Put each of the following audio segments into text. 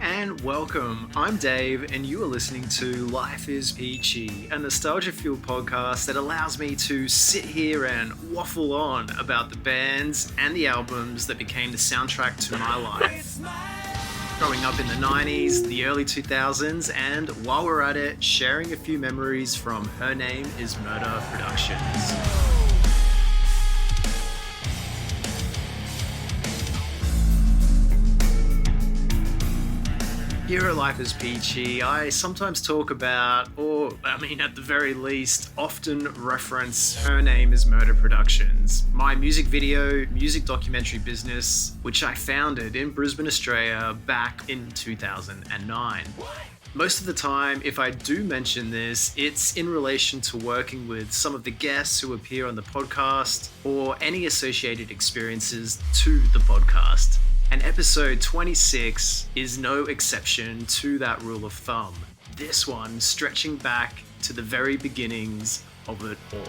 and welcome. I'm Dave, and you are listening to Life Is Peachy, a nostalgia-fueled podcast that allows me to sit here and waffle on about the bands and the albums that became the soundtrack to my life. Growing up in the 90s, the early 2000s, and while we're at it, sharing a few memories from Her Name Is Murder Productions. Here at Life Is Peachy, I sometimes talk about, at the very least, often reference Her Name Is Murder Productions, my music video, music documentary business, which I founded in Brisbane, Australia back in 2009. Most of the time, if I do mention this, it's in relation to working with some of the guests who appear on the podcast or any associated experiences to the podcast. And episode 26 is no exception to that rule of thumb. This one stretching back to the very beginnings of it all.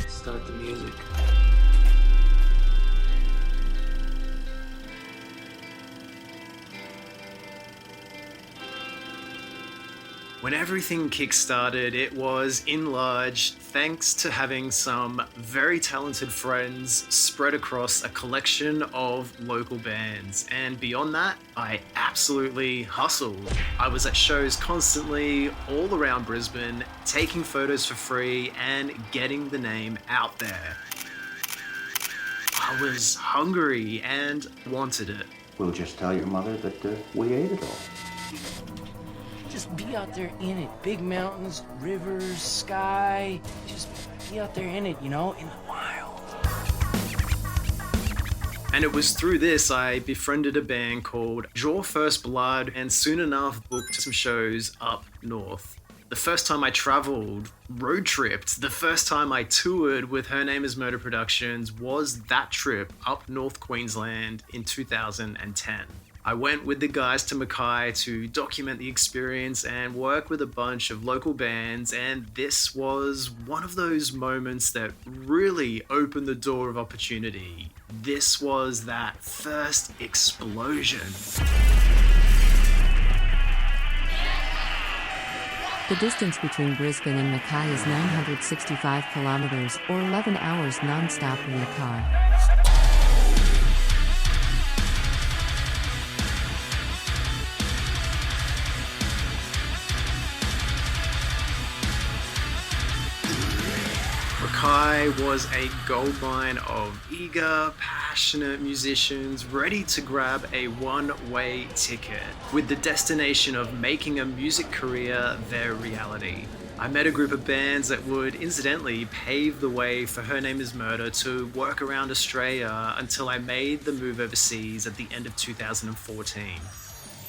Start the music. When everything kick-started, it was in large thanks to having some very talented friends spread across a collection of local bands. And beyond that, I absolutely hustled. I was at shows constantly all around Brisbane, taking photos for free and getting the name out there. I was hungry and wanted it. We'll just tell your mother that we ate it all. Just be out there in it. Big mountains, rivers, sky. Just be out there in it, in the wild. And it was through this I befriended a band called Draw First Blood and soon enough booked some shows up north. The first time I traveled, road tripped, the first time I toured with Her Name Is Murder Productions was that trip up North Queensland in 2010. I went with the guys to Mackay to document the experience and work with a bunch of local bands, and this was one of those moments that really opened the door of opportunity. This was that first explosion. The distance between Brisbane and Mackay is 965 kilometers, or 11 hours non-stop in a car. Mackay was a goldmine of eager, passionate musicians ready to grab a one-way ticket, with the destination of making a music career their reality. I met a group of bands that would incidentally pave the way for Her Name Is Murder to work around Australia until I made the move overseas at the end of 2014.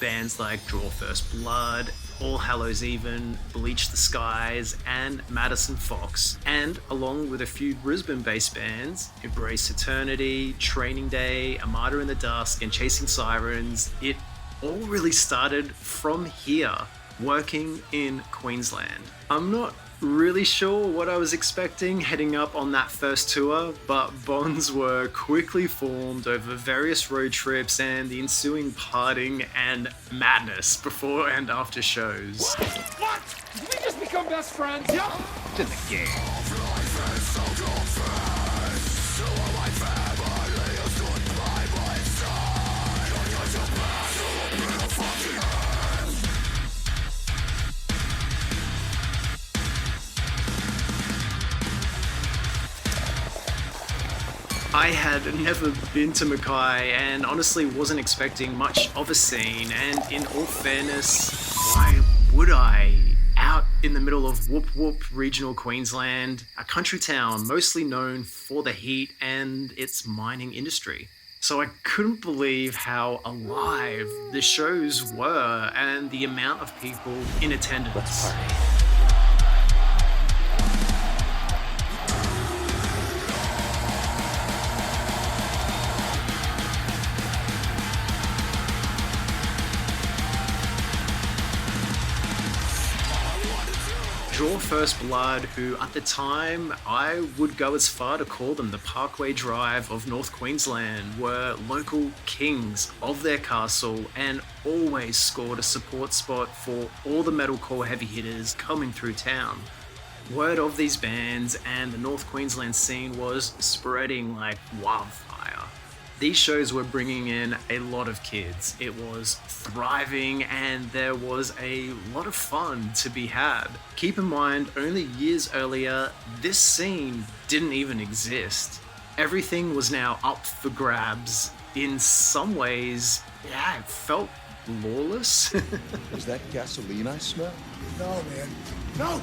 Bands like Draw First Blood, All Hallows Even, Bleach the Skies, and Madisonfoxx, and along with a few Brisbane-based bands, Embrace Eternity, Training Day, Armada in the Dusk, and Chasing Sirens, it all really started from here, working in Queensland. I'm not really sure what I was expecting heading up on that first tour, but bonds were quickly formed over various road trips and the ensuing partying and madness before and after shows. What? Did we just become best friends? Yep. To the game. I had never been to Mackay and honestly wasn't expecting much of a scene, and in all fairness, why would I? Out in the middle of Whoop Whoop regional Queensland, a country town mostly known for the heat and its mining industry. So I couldn't believe how alive the shows were and the amount of people in attendance. Let's party. Draw First Blood, who at the time I would go as far to call them the Parkway Drive of North Queensland, were local kings of their castle and always scored a support spot for all the metalcore heavy hitters coming through town. Word of these bands and the North Queensland scene was spreading like wildfire. These shows were bringing in a lot of kids. It was thriving and there was a lot of fun to be had. Keep in mind, only years earlier, this scene didn't even exist. Everything was now up for grabs. In some ways, yeah, it felt lawless. Is that gasoline I smell? No, man. No!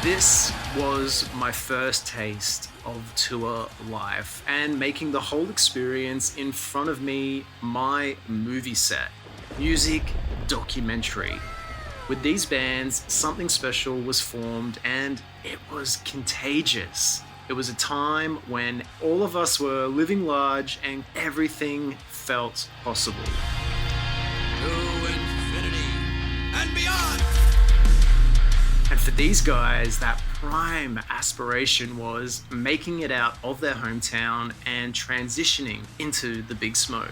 This was my first taste of tour life and making the whole experience in front of me my movie set. Music documentary. With these bands, something special was formed and it was contagious. It was a time when all of us were living large and everything felt possible. To infinity and beyond! And for these guys, that prime aspiration was making it out of their hometown and transitioning into the big smoke.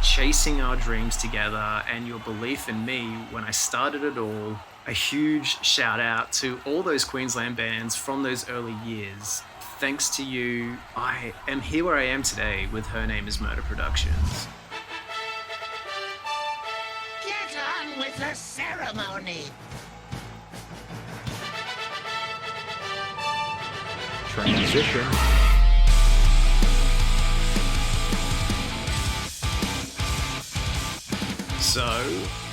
Chasing our dreams together and your belief in me when I started it all. A huge shout out to all those Queensland bands from those early years. Thanks to you, I am here where I am today with Her Name Is Murder Productions. Get on with the ceremony. Transition. So,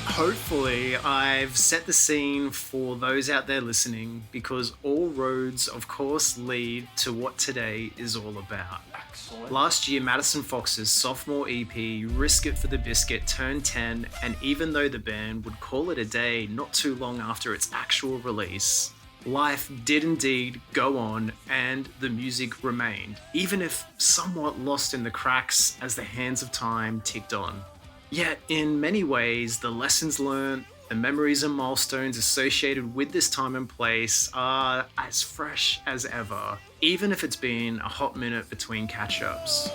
hopefully I've set the scene for those out there listening, because all roads, of course, lead to what today is all about. Excellent. Last year, Madisonfoxx's sophomore EP, It For The Biscuit, turned 10, and even though the band would call it a day not too long after its actual release, life did indeed go on and the music remained, even if somewhat lost in the cracks as the hands of time ticked on. Yet, in many ways, the lessons learned, the memories and milestones associated with this time and place are as fresh as ever, even if it's been a hot minute between catch-ups.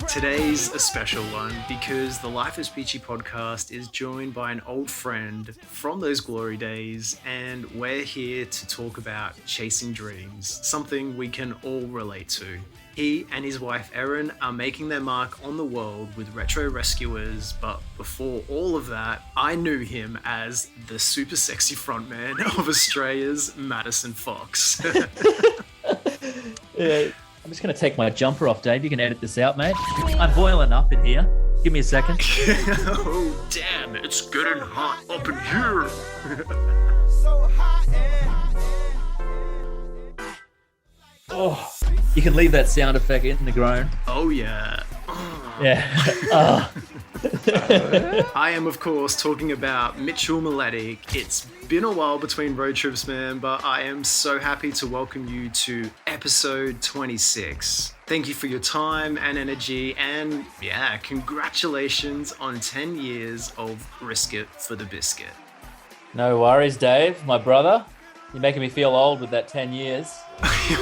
Today's a special one because the Life Is Peachy podcast is joined by an old friend from those glory days, and we're here to talk about chasing dreams, something we can all relate to. He and his wife Erin are making their mark on the world with Retro Rescuers, but before all of that, I knew him as the super sexy frontman of Australia's Madisonfoxx. Yeah. I'm just going to take my jumper off, Dave. You can edit this out, mate. I'm boiling up in here. Give me a second. Oh, damn, it's getting hot up in here. Oh, you can leave that sound effect in the groan. Oh, yeah. Yeah. I am, of course, talking about Miletic. It's been a while between road trips, man, but I am so happy to welcome you to episode 26. Thank you for your time and energy, and yeah, congratulations on 10 years of It For The Biscuit. No worries, Dave, my brother. You're making me feel old with that 10 years.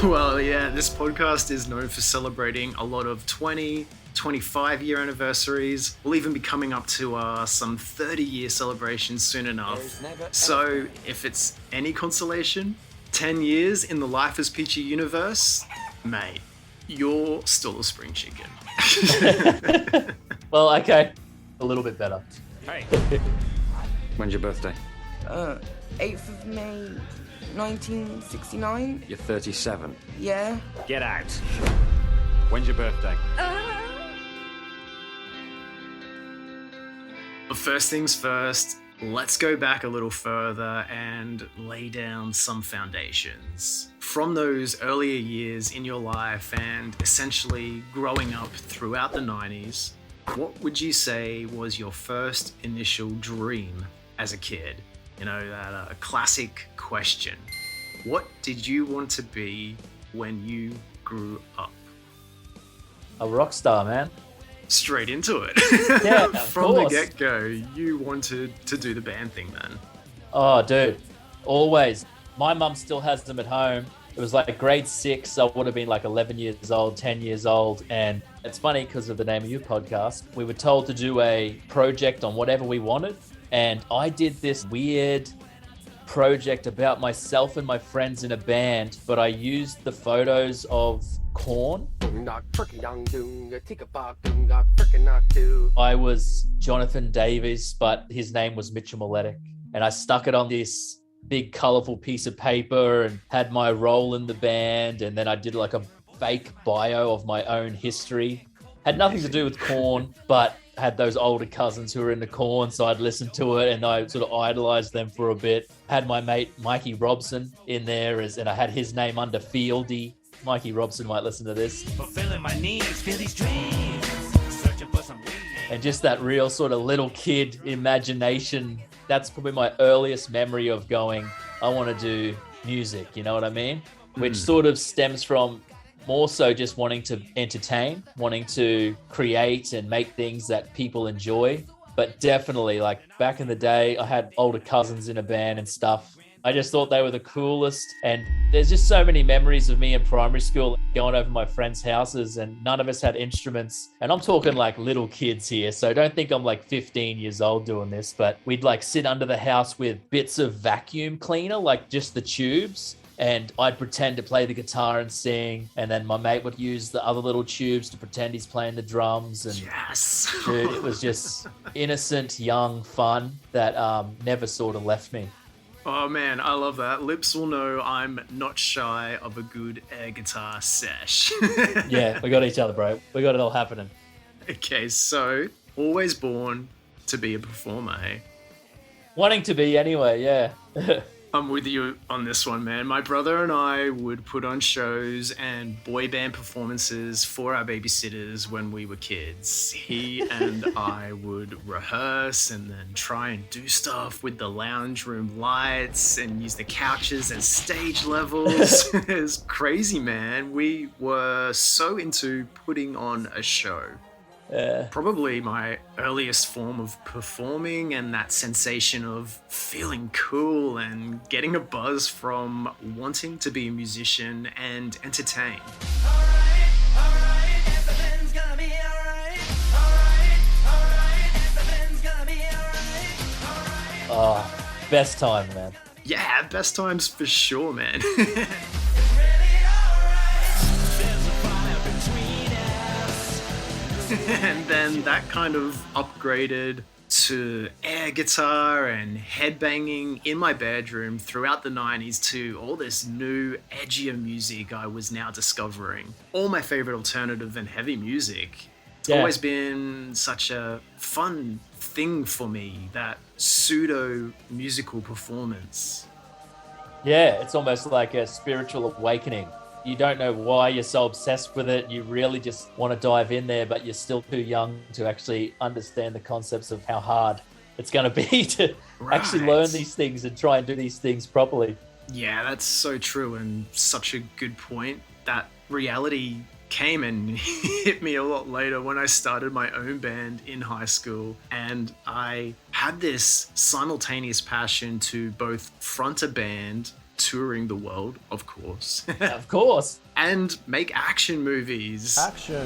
Well, yeah, this podcast is known for celebrating a lot of 20, 25-year anniversaries. We'll even be coming up to some 30-year celebrations soon enough. So if it's any consolation, 10 years in the Life Is Peachy universe, mate, you're still a spring chicken. Well, okay. A little bit better. Hey. When's your birthday? 8th of May, 1969. You're 37. Yeah. Get out. When's your birthday? But first things first, let's go back a little further and lay down some foundations. From those earlier years in your life and essentially growing up throughout the 90s, what would you say was your first initial dream as a kid? You know, that classic question. What did you want to be when you grew up? A rock star, man. Straight into it. Yeah, of From the course. get-go, you wanted to do the band thing then. Oh, dude, always. My mum still has them at home. It was like grade 6. I would have been like 11 years old, 10 years old. And it's funny because of the name of your podcast. We were told to do a project on whatever we wanted. And I did this weird project about myself and my friends in a band, but I used the photos of Korn. I was Jonathan Davis, but his name was Mitchell Miletic. And I stuck it on this big colorful piece of paper and had my role in the band. And then I did like a fake bio of my own history. Had nothing to do with Korn, but had those older cousins who were into Korn, so I'd listen to it and I sort of idolized them for a bit. Had my mate Mikey Robson in there, and I had his name under Fieldy. Mikey Robson might listen to this. Fulfilling my needs, feel these dreams. Searching for some weed. And just that real sort of little kid imagination. That's probably my earliest memory of going, I want to do music, you know what I mean? Which sort of stems from more so just wanting to entertain, wanting to create and make things that people enjoy. But definitely, like back in the day, I had older cousins in a band and stuff. I just thought they were the coolest. And there's just so many memories of me in primary school going over my friends' houses, and none of us had instruments. And I'm talking like little kids here. So don't think I'm like 15 years old doing this, but we'd like sit under the house with bits of vacuum cleaner, like just the tubes. And I'd pretend to play the guitar and sing. And then my mate would use the other little tubes to pretend he's playing the drums. And yes. Dude, it was just innocent, young fun that never sort of left me. Oh man, I love that. Lips will know I'm not shy of a good air guitar sesh. Yeah, we got each other, bro. We got it all happening. Okay, so always born to be a performer, eh? Wanting to be anyway, yeah. I'm with you on this one, man. My brother and I would put on shows and boy band performances for our babysitters when we were kids. He and I would rehearse and then try and do stuff with the lounge room lights and use the couches as stage levels. It was crazy, man. We were so into putting on a show. Probably my earliest form of performing, and that sensation of feeling cool and getting a buzz from wanting to be a musician and entertain. Oh, best time, man. Yeah, best times for sure, man. And then that kind of upgraded to air guitar and headbanging in my bedroom throughout the 90s to all this new, edgier music I was now discovering. All my favorite alternative and heavy music. It's always been such a fun thing for me, that pseudo musical performance. Yeah, it's almost like a spiritual awakening. You don't know why you're so obsessed with it. You really just want to dive in there, but you're still too young to actually understand the concepts of how hard it's going to be to actually learn these things and try and do these things properly. Yeah, that's so true, and such a good point. That reality came and hit me a lot later when I started my own band in high school, and I had this simultaneous passion to both front a band, touring the world, of course. Of course. And make action movies. Action.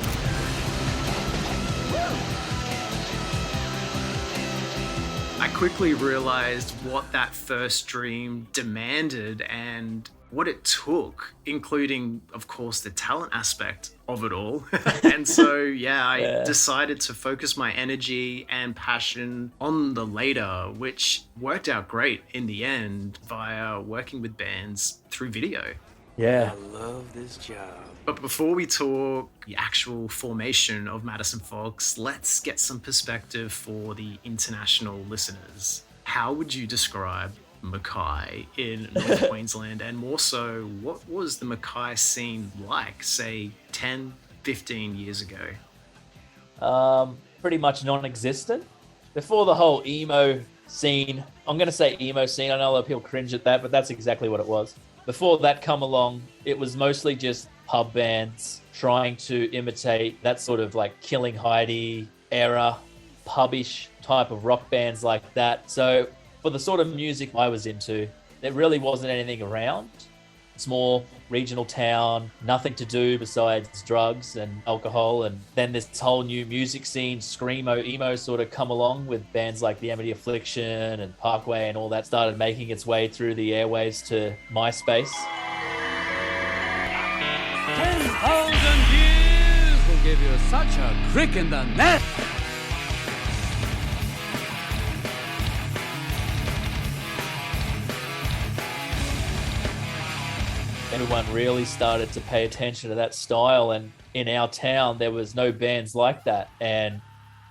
I quickly realized what that first dream demanded and what it took, including, of course, the talent aspect of it all. And so, I decided to focus my energy and passion on the later, which worked out great in the end via working with bands through video. Yeah. I love this job. But before we talk the actual formation of Madisonfoxx, let's get some perspective for the international listeners. How would you describe Mackay in North Queensland, and more so, what was the Mackay scene like, say, 10, 15 years ago? Pretty much non-existent. Before the whole emo scene, I'm going to say emo scene, I know a lot of people cringe at that, but that's exactly what it was. Before that come along, it was mostly just pub bands trying to imitate that sort of like Killing Heidi era, pubbish type of rock bands like that. So for the sort of music I was into, there really wasn't anything around. Small regional town, nothing to do besides drugs and alcohol. And then this whole new music scene, screamo, emo, sort of come along with bands like The Amity Affliction and Parkway and all that started making its way through the airwaves to MySpace. 10,000 years will give you such a crick in the neck. Everyone really started to pay attention to that style, and in our town there was no bands like that. And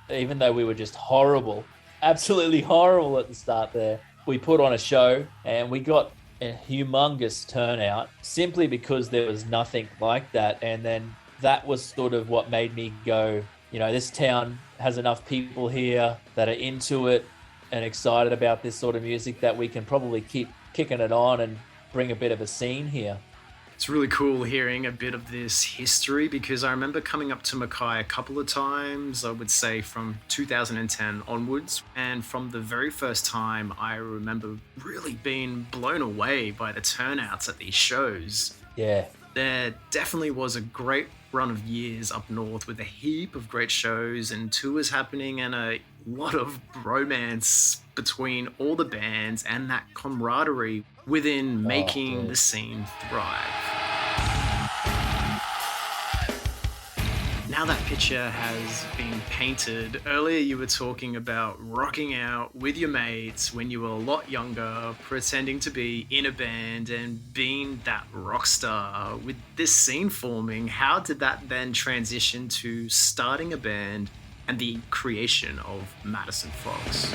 even though we were just horrible, absolutely horrible at the start there, we put on a show and we got a humongous turnout simply because there was nothing like that. And then that was sort of what made me go, you know, this town has enough people here that are into it and excited about this sort of music that we can probably keep kicking it on and bring a bit of a scene here. It's really cool hearing a bit of this history, because I remember coming up to Mackay a couple of times, I would say from 2010 onwards. And from the very first time, I remember really being blown away by the turnouts at these shows. Yeah. There definitely was a great run of years up north with a heap of great shows and tours happening, and a lot of bromance between all the bands and that camaraderie within making the scene thrive. Now that picture has been painted, earlier you were talking about rocking out with your mates when you were a lot younger, pretending to be in a band and being that rock star. With this scene forming, how did that then transition to starting a band and the creation of Madisonfoxx?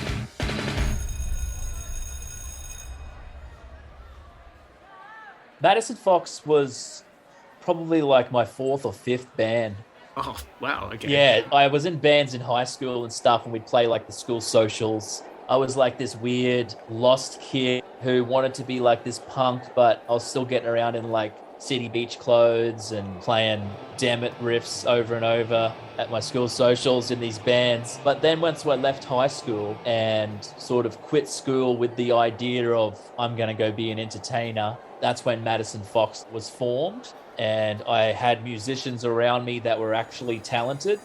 Madisonfoxx was probably like my fourth or fifth band. Oh, wow, okay. Yeah, I was in bands in high school and stuff, and we'd play like the school socials. I was like this weird lost kid who wanted to be like this punk, but I was still getting around in like city beach clothes and playing Bennet riffs over and over at my school socials in these bands. But then once I left high school and sort of quit school with the idea of I'm going to go be an entertainer, that's when Madisonfoxx was formed. And I had musicians around me that were actually talented.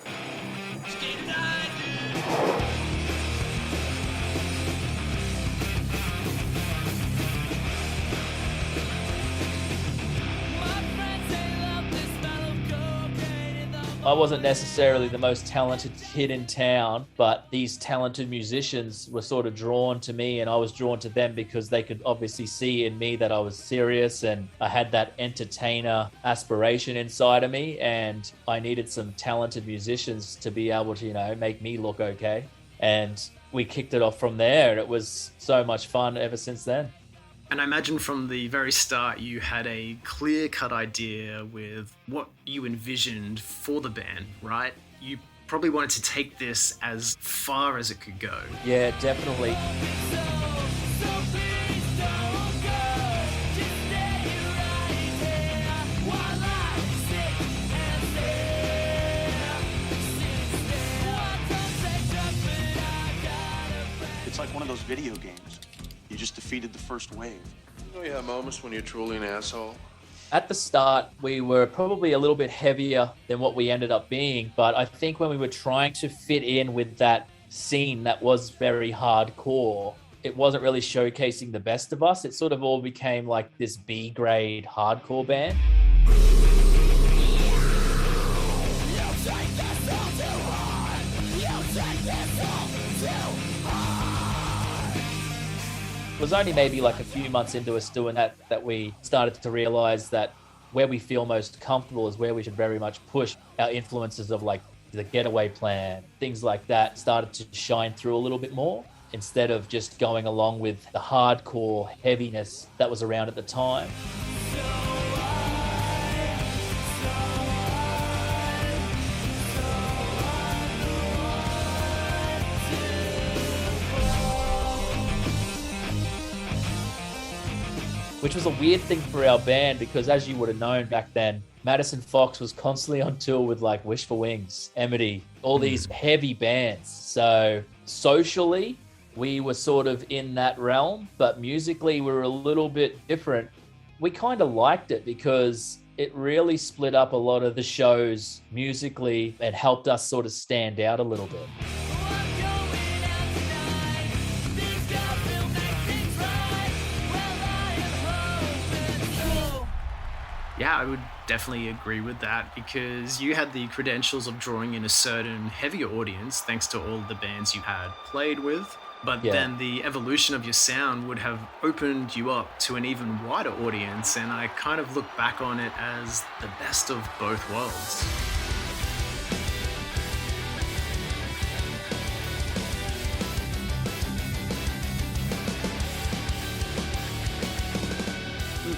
I wasn't necessarily the most talented kid in town, but these talented musicians were sort of drawn to me, and I was drawn to them because they could obviously see in me that I was serious and I had that entertainer aspiration inside of me, and I needed some talented musicians to be able to, you know, make me look okay. And we kicked it off from there, and it was so much fun ever since then. And I imagine from the very start you had a clear-cut idea with what you envisioned for the band, right? You probably wanted to take this as far as it could go. Yeah, definitely. It's like one of those video games. You just defeated the first wave. You know you have moments when you're truly an asshole? At the start, we were probably a little bit heavier than what we ended up being, but I think when we were trying to fit in with that scene that was very hardcore, it wasn't really showcasing the best of us. It sort of all became like this B-grade hardcore band. It was only maybe like a few months into us doing that we started to realize that where we feel most comfortable is where we should very much push. Our influences of like the Getaway Plan, things like that started to shine through a little bit more instead of just going along with the hardcore heaviness that was around at the time. Which was a weird thing for our band because, as you would have known back then, Madisonfoxx was constantly on tour with like Wish for Wings, Amity, all these heavy bands. So socially, we were sort of in that realm, but musically we were a little bit different. We kind of liked it because it really split up a lot of the shows musically and helped us sort of stand out a little bit. Yeah, I would definitely agree with that because you had the credentials of drawing in a certain heavier audience thanks to all the bands you had played with. But then the evolution of your sound would have opened you up to an even wider audience, and I kind of look back on it as the best of both worlds.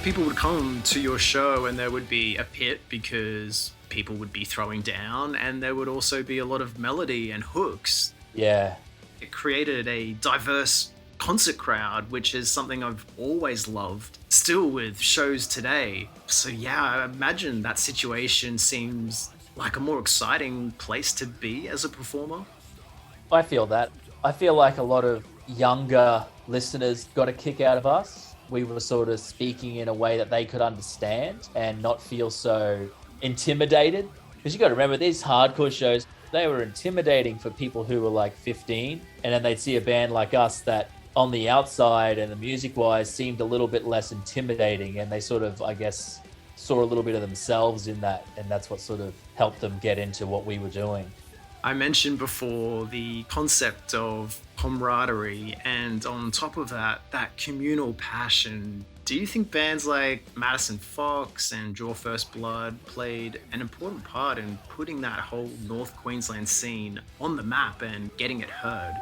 People would come to your show and there would be a pit because people would be throwing down, and there would also be a lot of melody and hooks. Yeah. It created a diverse concert crowd, which is something I've always loved, still with shows today. So yeah, I imagine that situation seems like a more exciting place to be as a performer. I feel that. I feel like a lot of younger listeners got a kick out of us. We were sort of speaking in a way that they could understand and not feel so intimidated. Because you got to remember, these hardcore shows, they were intimidating for people who were like 15. And then they'd see a band like us that on the outside and the music-wise seemed a little bit less intimidating. And they sort of, I guess, saw a little bit of themselves in that. And that's what sort of helped them get into what we were doing. I mentioned before the concept of camaraderie, and on top of that, that communal passion. Do you think bands like Madisonfoxx and Draw First Blood played an important part in putting that whole North Queensland scene on the map and getting it heard?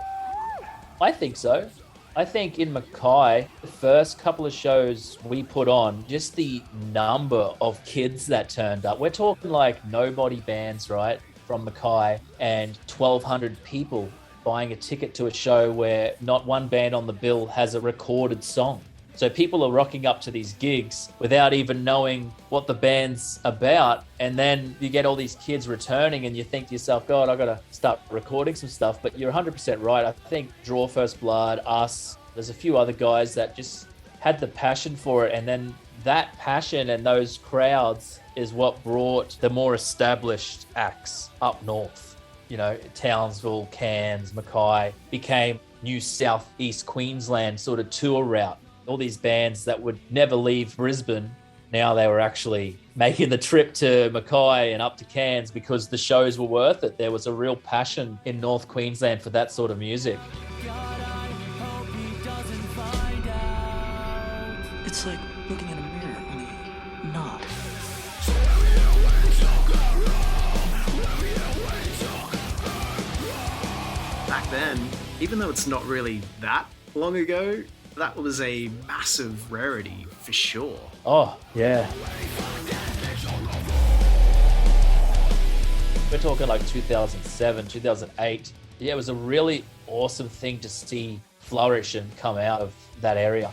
I think so. I think in Mackay, the first couple of shows we put on, just the number of kids that turned up. We're talking like nobody bands, right? From Mackay, and 1,200 people buying a ticket to a show where not one band on the bill has a recorded song. So people are rocking up to these gigs without even knowing what the band's about. And then you get all these kids returning and you think to yourself, God, I got to start recording some stuff. But you're 100% right. I think Draw First Blood, us, there's a few other guys that just had the passion for it. And then that passion and those crowds is what brought the more established acts up north. You know, Townsville, Cairns, Mackay became new southeast Queensland sort of tour route. All these bands that would never leave Brisbane, now they were actually making the trip to Mackay and up to Cairns because the shows were worth it. There was a real passion in North Queensland for that sort of music. It's like looking in a mirror, only not. Back then, even though it's not really that long ago, that was a massive rarity for sure. Oh, yeah. We're talking like 2007, 2008. Yeah, it was a really awesome thing to see flourish and come out of that area.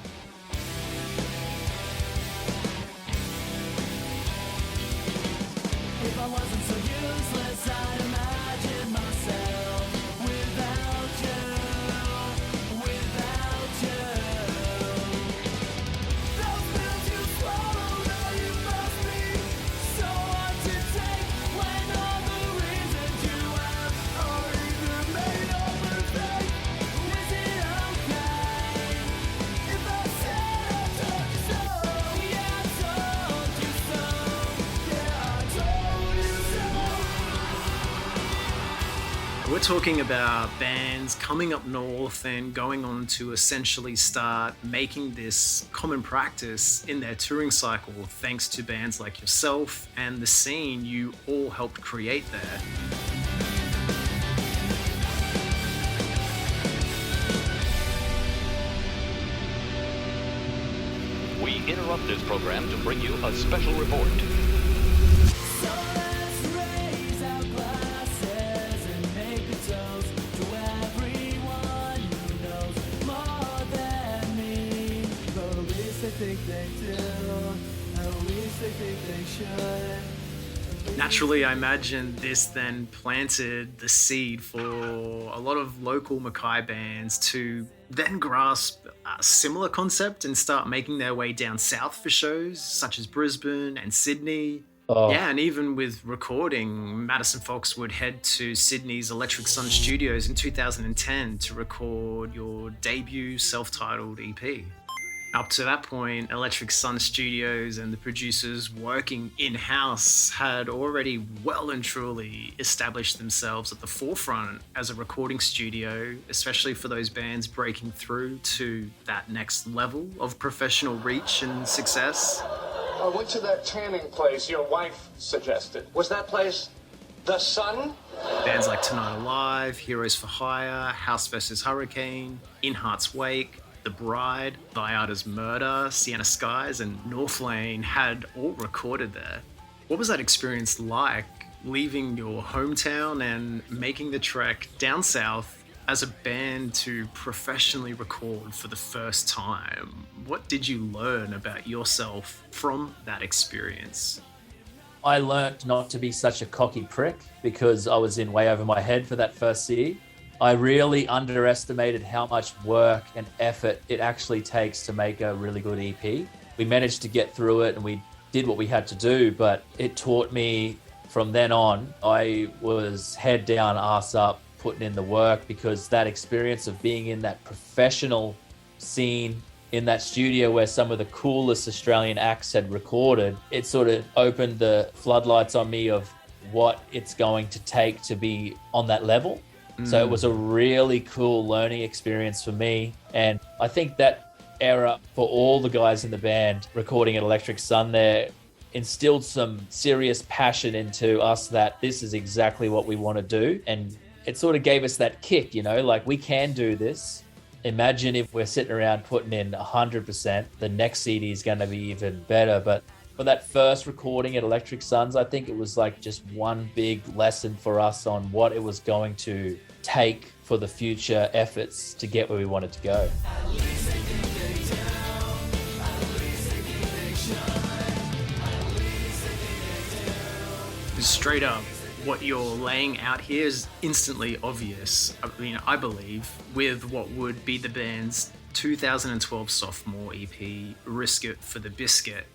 We're talking about bands coming up north and going on to essentially start making this common practice in their touring cycle, thanks to bands like yourself and the scene you all helped create there. We interrupt this program to bring you a special report. Naturally, I imagine this then planted the seed for a lot of local Mackay bands to then grasp a similar concept and start making their way down south for shows such as Brisbane and Sydney. Oh. Yeah, and even with recording, Madisonfoxx would head to Sydney's Electric Sun Studios in 2010 to record your debut self-titled EP. Up to that point, Electric Sun Studios and the producers working in-house had already well and truly established themselves at the forefront as a recording studio, especially for those bands breaking through to that next level of professional reach and success. I went to that tanning place your wife suggested. Was that place The Sun? Bands like Tonight Alive, Heroes for Hire, House vs. Hurricane, In Heart's Wake, The Bride, Viada's Murder, Sienna Skies, and North Lane had all recorded there. What was that experience like, leaving your hometown and making the trek down south as a band to professionally record for the first time? What did you learn about yourself from that experience? I learned not to be such a cocky prick because I was in way over my head for that first CD. I really underestimated how much work and effort it actually takes to make a really good EP. We managed to get through it and we did what we had to do, but it taught me from then on, I was head down, ass up, putting in the work, because that experience of being in that professional scene, in that studio where some of the coolest Australian acts had recorded, it sort of opened the floodlights on me of what it's going to take to be on that level. So it was a really cool learning experience for me. And I think that era for all the guys in the band recording at Electric Sun there instilled some serious passion into us that this is exactly what we want to do. And it sort of gave us that kick, you know, like we can do this. Imagine if we're sitting around putting in 100%, the next CD is going to be even better. But for that first recording at Electric Suns, I think it was like just one big lesson for us on what it was going to take for the future efforts to get where we wanted to go. Straight up, what you're laying out here is instantly obvious. I mean, I believe, with what would be the band's 2012 sophomore EP, Risk It For The Biscuit.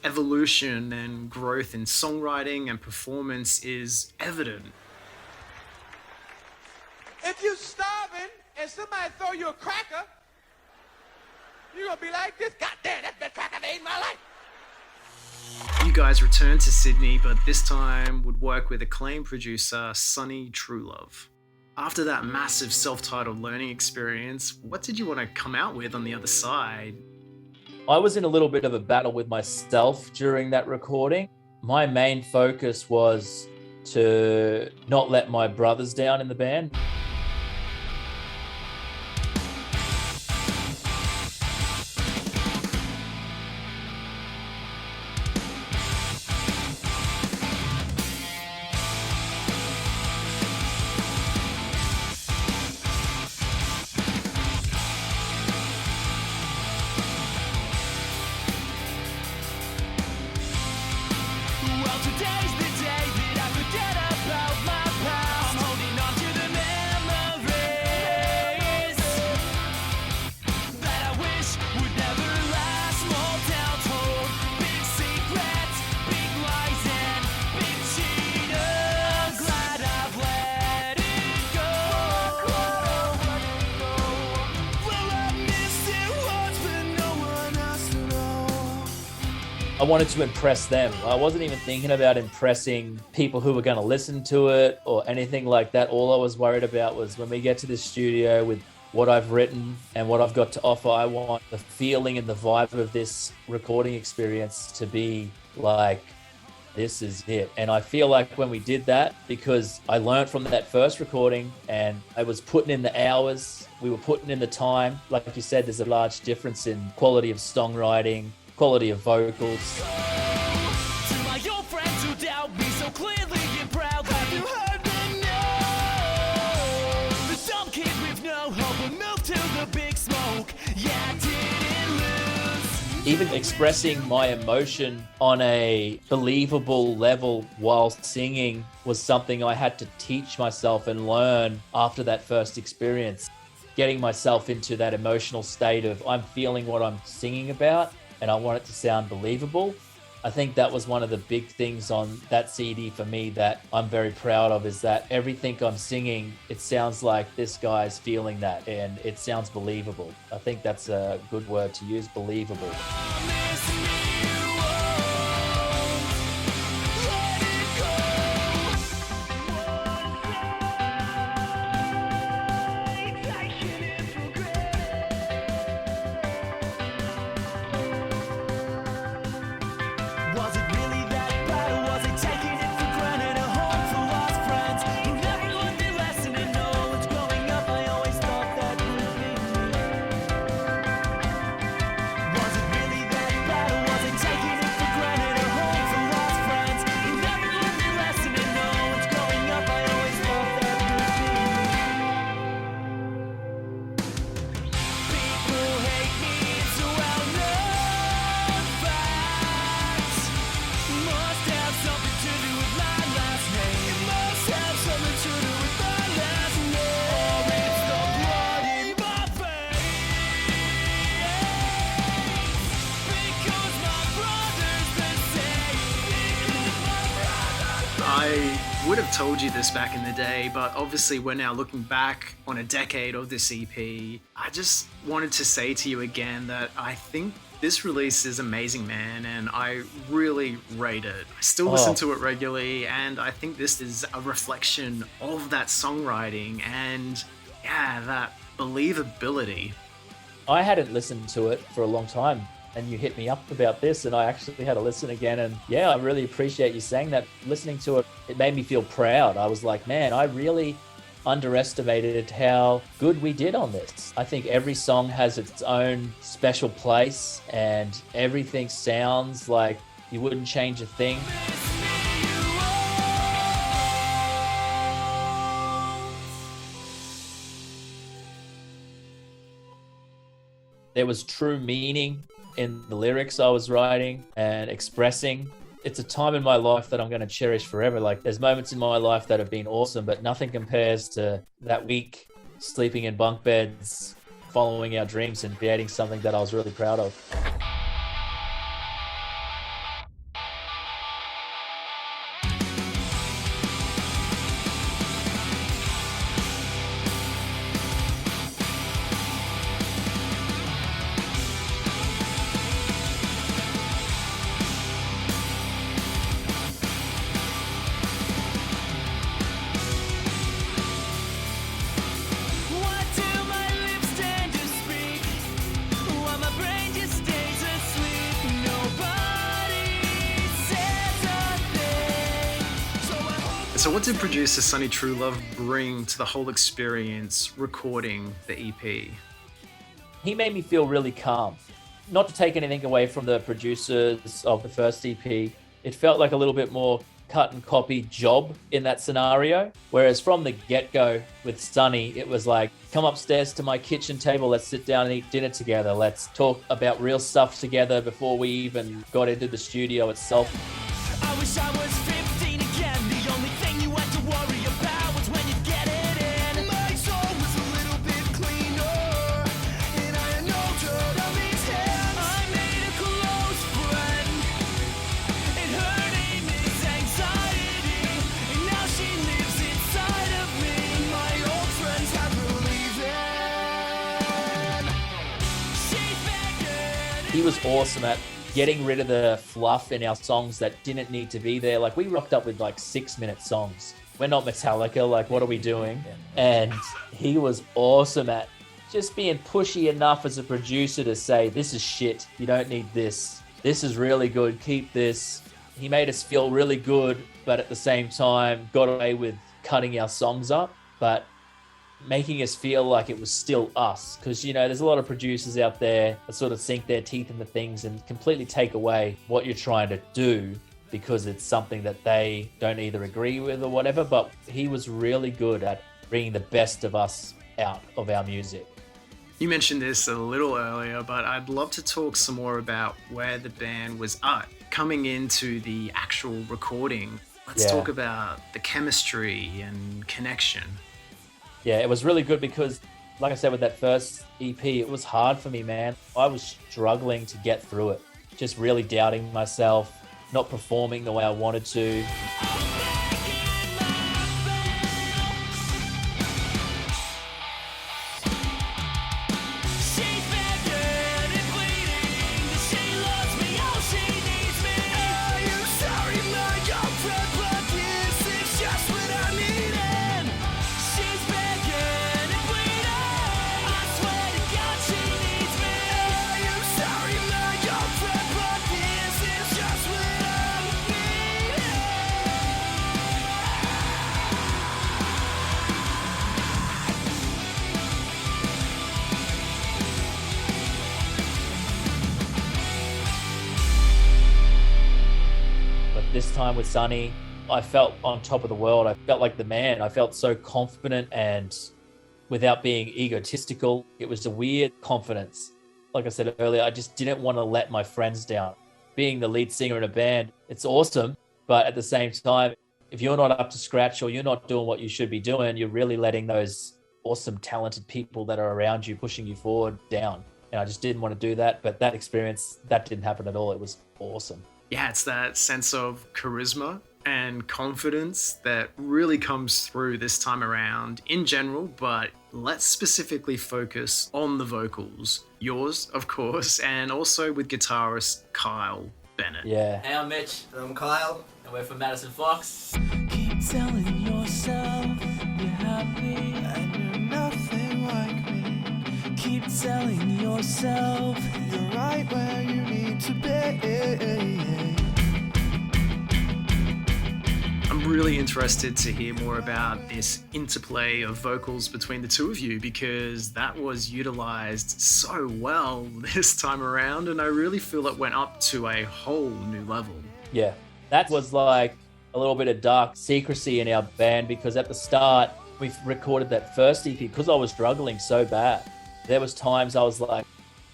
Evolution and growth in songwriting and performance is evident. If you're starving and somebody throw you a cracker, you're gonna be like this. God damn, that's the best cracker I've ate in my life. You guys returned to Sydney, but this time would work with acclaimed producer Sonny Truelove. After that massive self-titled learning experience, what did you want to come out with on the other side? I was in a little bit of a battle with myself during that recording. My main focus was to not let my brothers down in the band. Well, today's the day that I forget about my past. I'm holding on to the memories. I wanted to impress them. I wasn't even thinking about impressing people who were going to listen to it or anything like that. All I was worried about was when we get to the studio with what I've written and what I've got to offer, I want the feeling and the vibe of this recording experience to be like, this is it. And I feel like when we did that, because I learned from that first recording and I was putting in the hours, we were putting in the time. Like you said, there's a large difference in quality of songwriting, quality of vocals. To my old friends who doubt me so clearly and proud, have you heard them know? The dumb kid with no hope will move to the big smoke. Yeah, I didn't lose. Even expressing my emotion on a believable level while singing was something I had to teach myself and learn after that first experience. Getting myself into that emotional state of I'm feeling what I'm singing about and I want it to sound believable. I think that was one of the big things on that CD for me that I'm very proud of, is that everything I'm singing, it sounds like this guy's feeling that and it sounds believable. I think that's a good word to use, believable. I would have told you this back in the day, but obviously we're now looking back on a decade of this EP. I just wanted to say to you again that I think this release is amazing, man, and I really rate it. I still listen to it regularly, and I think this is a reflection of that songwriting and, yeah, that believability. I hadn't listened to it for a long time, and you hit me up about this, and I actually had to listen again. And yeah, I really appreciate you saying that. Listening to it, it made me feel proud. I was like, man, I really underestimated how good we did on this. I think every song has its own special place, and everything sounds like you wouldn't change a thing. There was true meaning in the lyrics I was writing and expressing. It's a time in my life that I'm going to cherish forever. Like, there's moments in my life that have been awesome, but nothing compares to that week sleeping in bunk beds, following our dreams and creating something that I was really proud of. So what did producer Sonny Truelove bring to the whole experience recording the EP? He made me feel really calm. Not to take anything away from the producers of the first EP, it felt like a little bit more cut and copy job in that scenario. Whereas from the get-go with Sonny, it was like, come upstairs to my kitchen table, let's sit down and eat dinner together. Let's talk about real stuff together before we even got into the studio itself. I wish I was 15 again. The only thing you had to worry about was when you get it in. My soul was a little bit cleaner, and I had no dirt on these hands. I made a close friend, and her name is Anxiety, and now she lives inside of me. My old friends have her leaving. She's back. He was awesome at getting rid of the fluff in our songs that didn't need to be there. Like, we rocked up with like 6-minute songs. We're not Metallica, like, what are we doing? And he was awesome at just being pushy enough as a producer to say, this is shit, you don't need this. This is really good, keep this. He made us feel really good, but at the same time got away with cutting our songs up, but making us feel like it was still us. Because, you know, there's a lot of producers out there that sort of sink their teeth into things and completely take away what you're trying to do because it's something that they don't either agree with or whatever. But he was really good at bringing the best of us out of our music. You mentioned this a little earlier, but I'd love to talk some more about where the band was at coming into the actual recording. Let's talk about the chemistry and connection. Yeah, it was really good because, like I said, with that first EP, it was hard for me, man. I was struggling to get through it, just really doubting myself, not performing the way I wanted to. This time with Sonny, I felt on top of the world. I felt like the man. I felt so confident and without being egotistical. It was a weird confidence. Like I said earlier, I just didn't want to let my friends down. Being the lead singer in a band, it's awesome. But at the same time, if you're not up to scratch or you're not doing what you should be doing, you're really letting those awesome, talented people that are around you, pushing you forward, down. And I just didn't want to do that. But that experience, that didn't happen at all. It was awesome. Yeah, it's that sense of charisma and confidence that really comes through this time around in general, but let's specifically focus on the vocals. Yours, of course, and also with guitarist Kyle Bennet. Yeah. Hey, I'm Mitch. And I'm Kyle. And we're from Madisonfoxx. Keep telling yourself you're happy and you're nothing like me. Keep telling yourself you're right where you need to be. I'm really interested to hear more about this interplay of vocals between the two of you because that was utilized so well this time around, and I really feel it went up to a whole new level. Yeah, that was like a little bit of dark secrecy in our band because at the start, we recorded that first EP because I was struggling so bad. There was times I was like,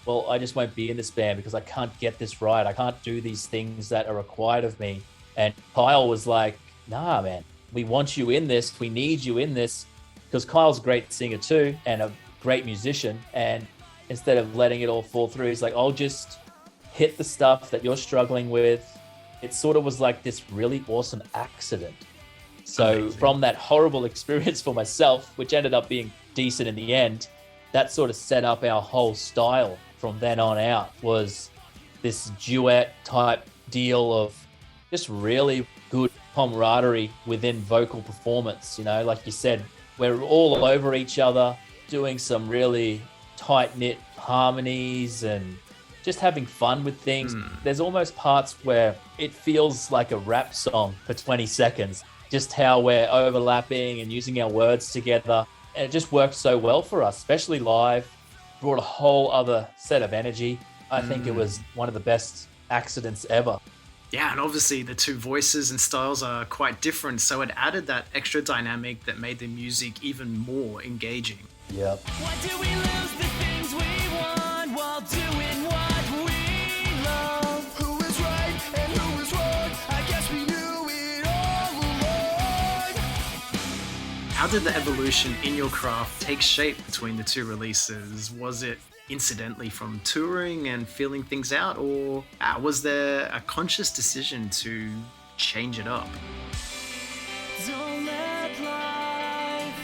well, I just won't be in this band because I can't get this right. I can't do these things that are required of me. And Kyle was like, nah, man, we want you in this. We need you in this because Kyle's a great singer too and a great musician. And instead of letting it all fall through, he's like, I'll just hit the stuff that you're struggling with. It sort of was like this really awesome accident. So from that horrible experience for myself, which ended up being decent in the end, that sort of set up our whole style from then on out, was this duet type deal of just really good camaraderie within vocal performance. You know, like you said, we're all over each other, doing some really tight-knit harmonies and just having fun with things. There's almost parts where it feels like a rap song for 20 seconds, just how we're overlapping and using our words together. And it just worked so well for us, especially live. Brought a whole other set of energy. I think it was one of the best accidents ever. Yeah, and obviously the two voices and styles are quite different, so it added that extra dynamic that made the music even more engaging. Yep. Why do we lose the things we want while doing what we love? Who is right and who is wrong? I guess we knew it all along. How did the evolution in your craft take shape between the two releases? Was it incidentally from touring and feeling things out, or was there a conscious decision to change it up? Don't let life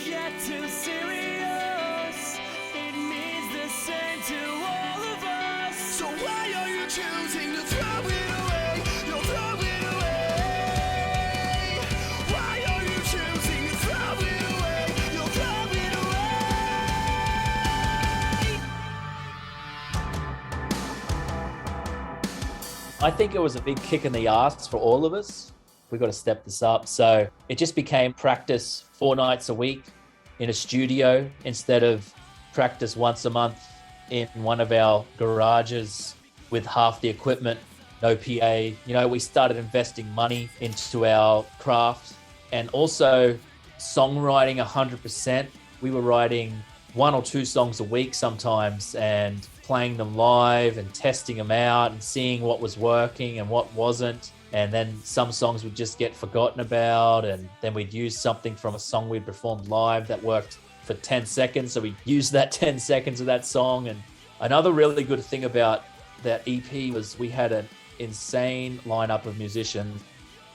get too serious. It means the same to all of us. So why are you choosing to throw it away? You'll throw it away. Why are you choosing to throw it away? You'll throw it away. I think it was a big kick in the ass for all of us. We got to step this up. So it just became practice 4 nights a week in a studio instead of practice once a month in one of our garages with half the equipment, no PA. You know, we started investing money into our craft and also songwriting 100%. We were writing 1 or 2 songs a week sometimes and playing them live and testing them out and seeing what was working and what wasn't. And then some songs would just get forgotten about, and then we'd use something from a song we'd performed live that worked for 10 seconds. So we'd use that 10 seconds of that song. And another really good thing about that EP was we had an insane lineup of musicians.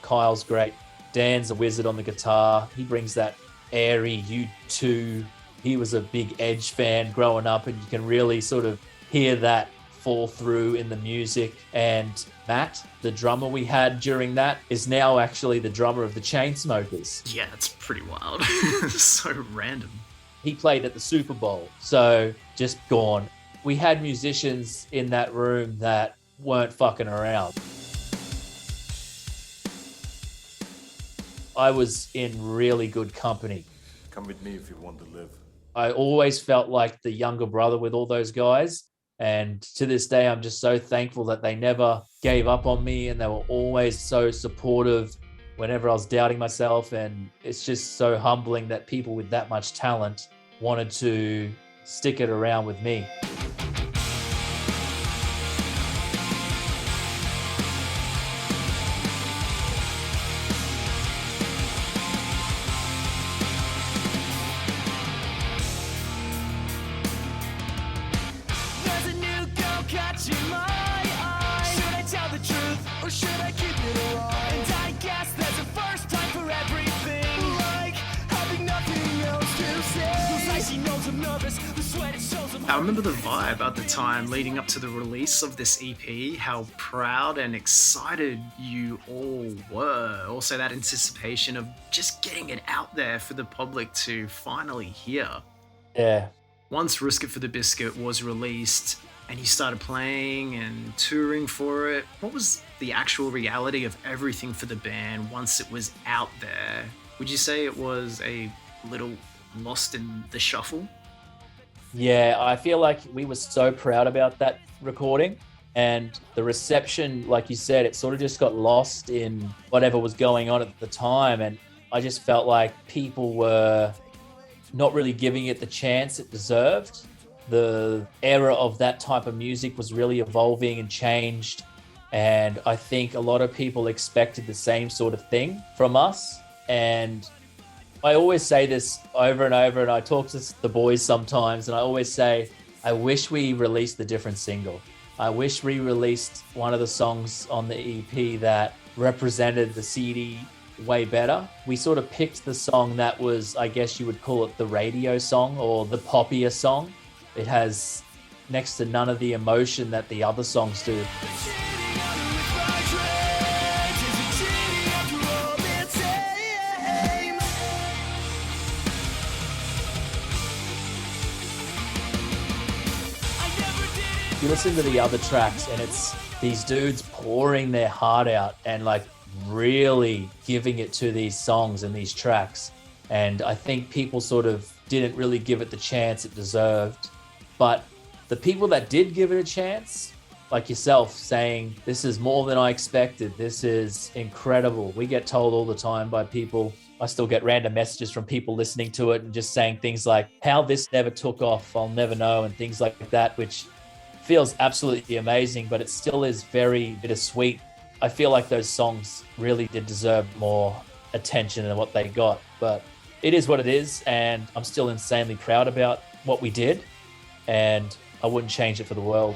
Kyle's great. Dan's a wizard on the guitar. He brings that airy U2. He was a big Edge fan growing up, and you can really sort of hear that fall through in the music. And Matt, the drummer we had during that, is now actually the drummer of the Chainsmokers. Yeah, it's pretty wild. So random. He played at the Super Bowl, so just gone. We had musicians in that room that weren't fucking around. I was in really good company. Come with me if you want to live. I always felt like the younger brother with all those guys. And to this day, I'm just so thankful that they never gave up on me, and they were always so supportive whenever I was doubting myself. And it's just so humbling that people with that much talent wanted to stick it around with me. I remember the vibe at the time leading up to the release of this EP, how proud and excited you all were. Also that anticipation of just getting it out there for the public to finally hear. Yeah. Once Risk It For The Biscuit was released and you started playing and touring for it, what was the actual reality of everything for the band once it was out there? Would you say it was a little lost in the shuffle? Yeah, I feel like we were so proud about that recording, and the reception, like you said, it sort of just got lost in whatever was going on at the time. And I just felt like people were not really giving it the chance it deserved. The era of that type of music was really evolving and changed. And I think a lot of people expected the same sort of thing from us. And I always say this over and over, and I talk to the boys sometimes, and I always say, I wish we released a different single. I wish we released one of the songs on the EP that represented the CD way better. We sort of picked the song that was, I guess you would call it the radio song or the poppier song. It has next to none of the emotion that the other songs do. You listen to the other tracks and it's these dudes pouring their heart out and like really giving it to these songs and these tracks. And I think people sort of didn't really give it the chance it deserved. But the people that did give it a chance, like yourself, saying, this is more than I expected. This is incredible. We get told all the time by people. I still get random messages from people listening to it and just saying things like, how this never took off, I'll never know, and things like that, which feels absolutely amazing, but it still is very bittersweet. I feel like those songs really did deserve more attention than what they got, but it is what it is, and I'm still insanely proud about what we did, and I wouldn't change it for the world.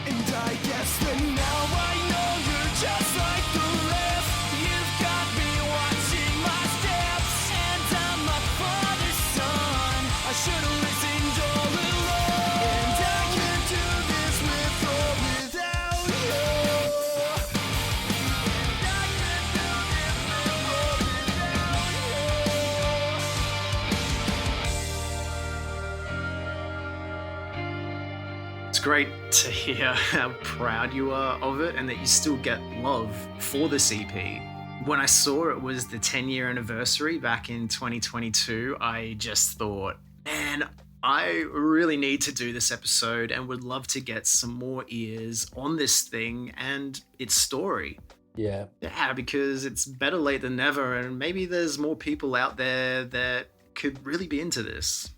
And I guess that now I know you're just like the rest. You've got me watching my steps, and I'm a father's son. I should've listened all along. great to hear how proud you are of it and that you still get love for this EP. When I saw it was the 10-year anniversary back in 2022, I just thought, man, I really need to do this episode and would love to get some more ears on this thing and its story. Yeah, because it's better late than never, and maybe there's more people out there that could really be into this.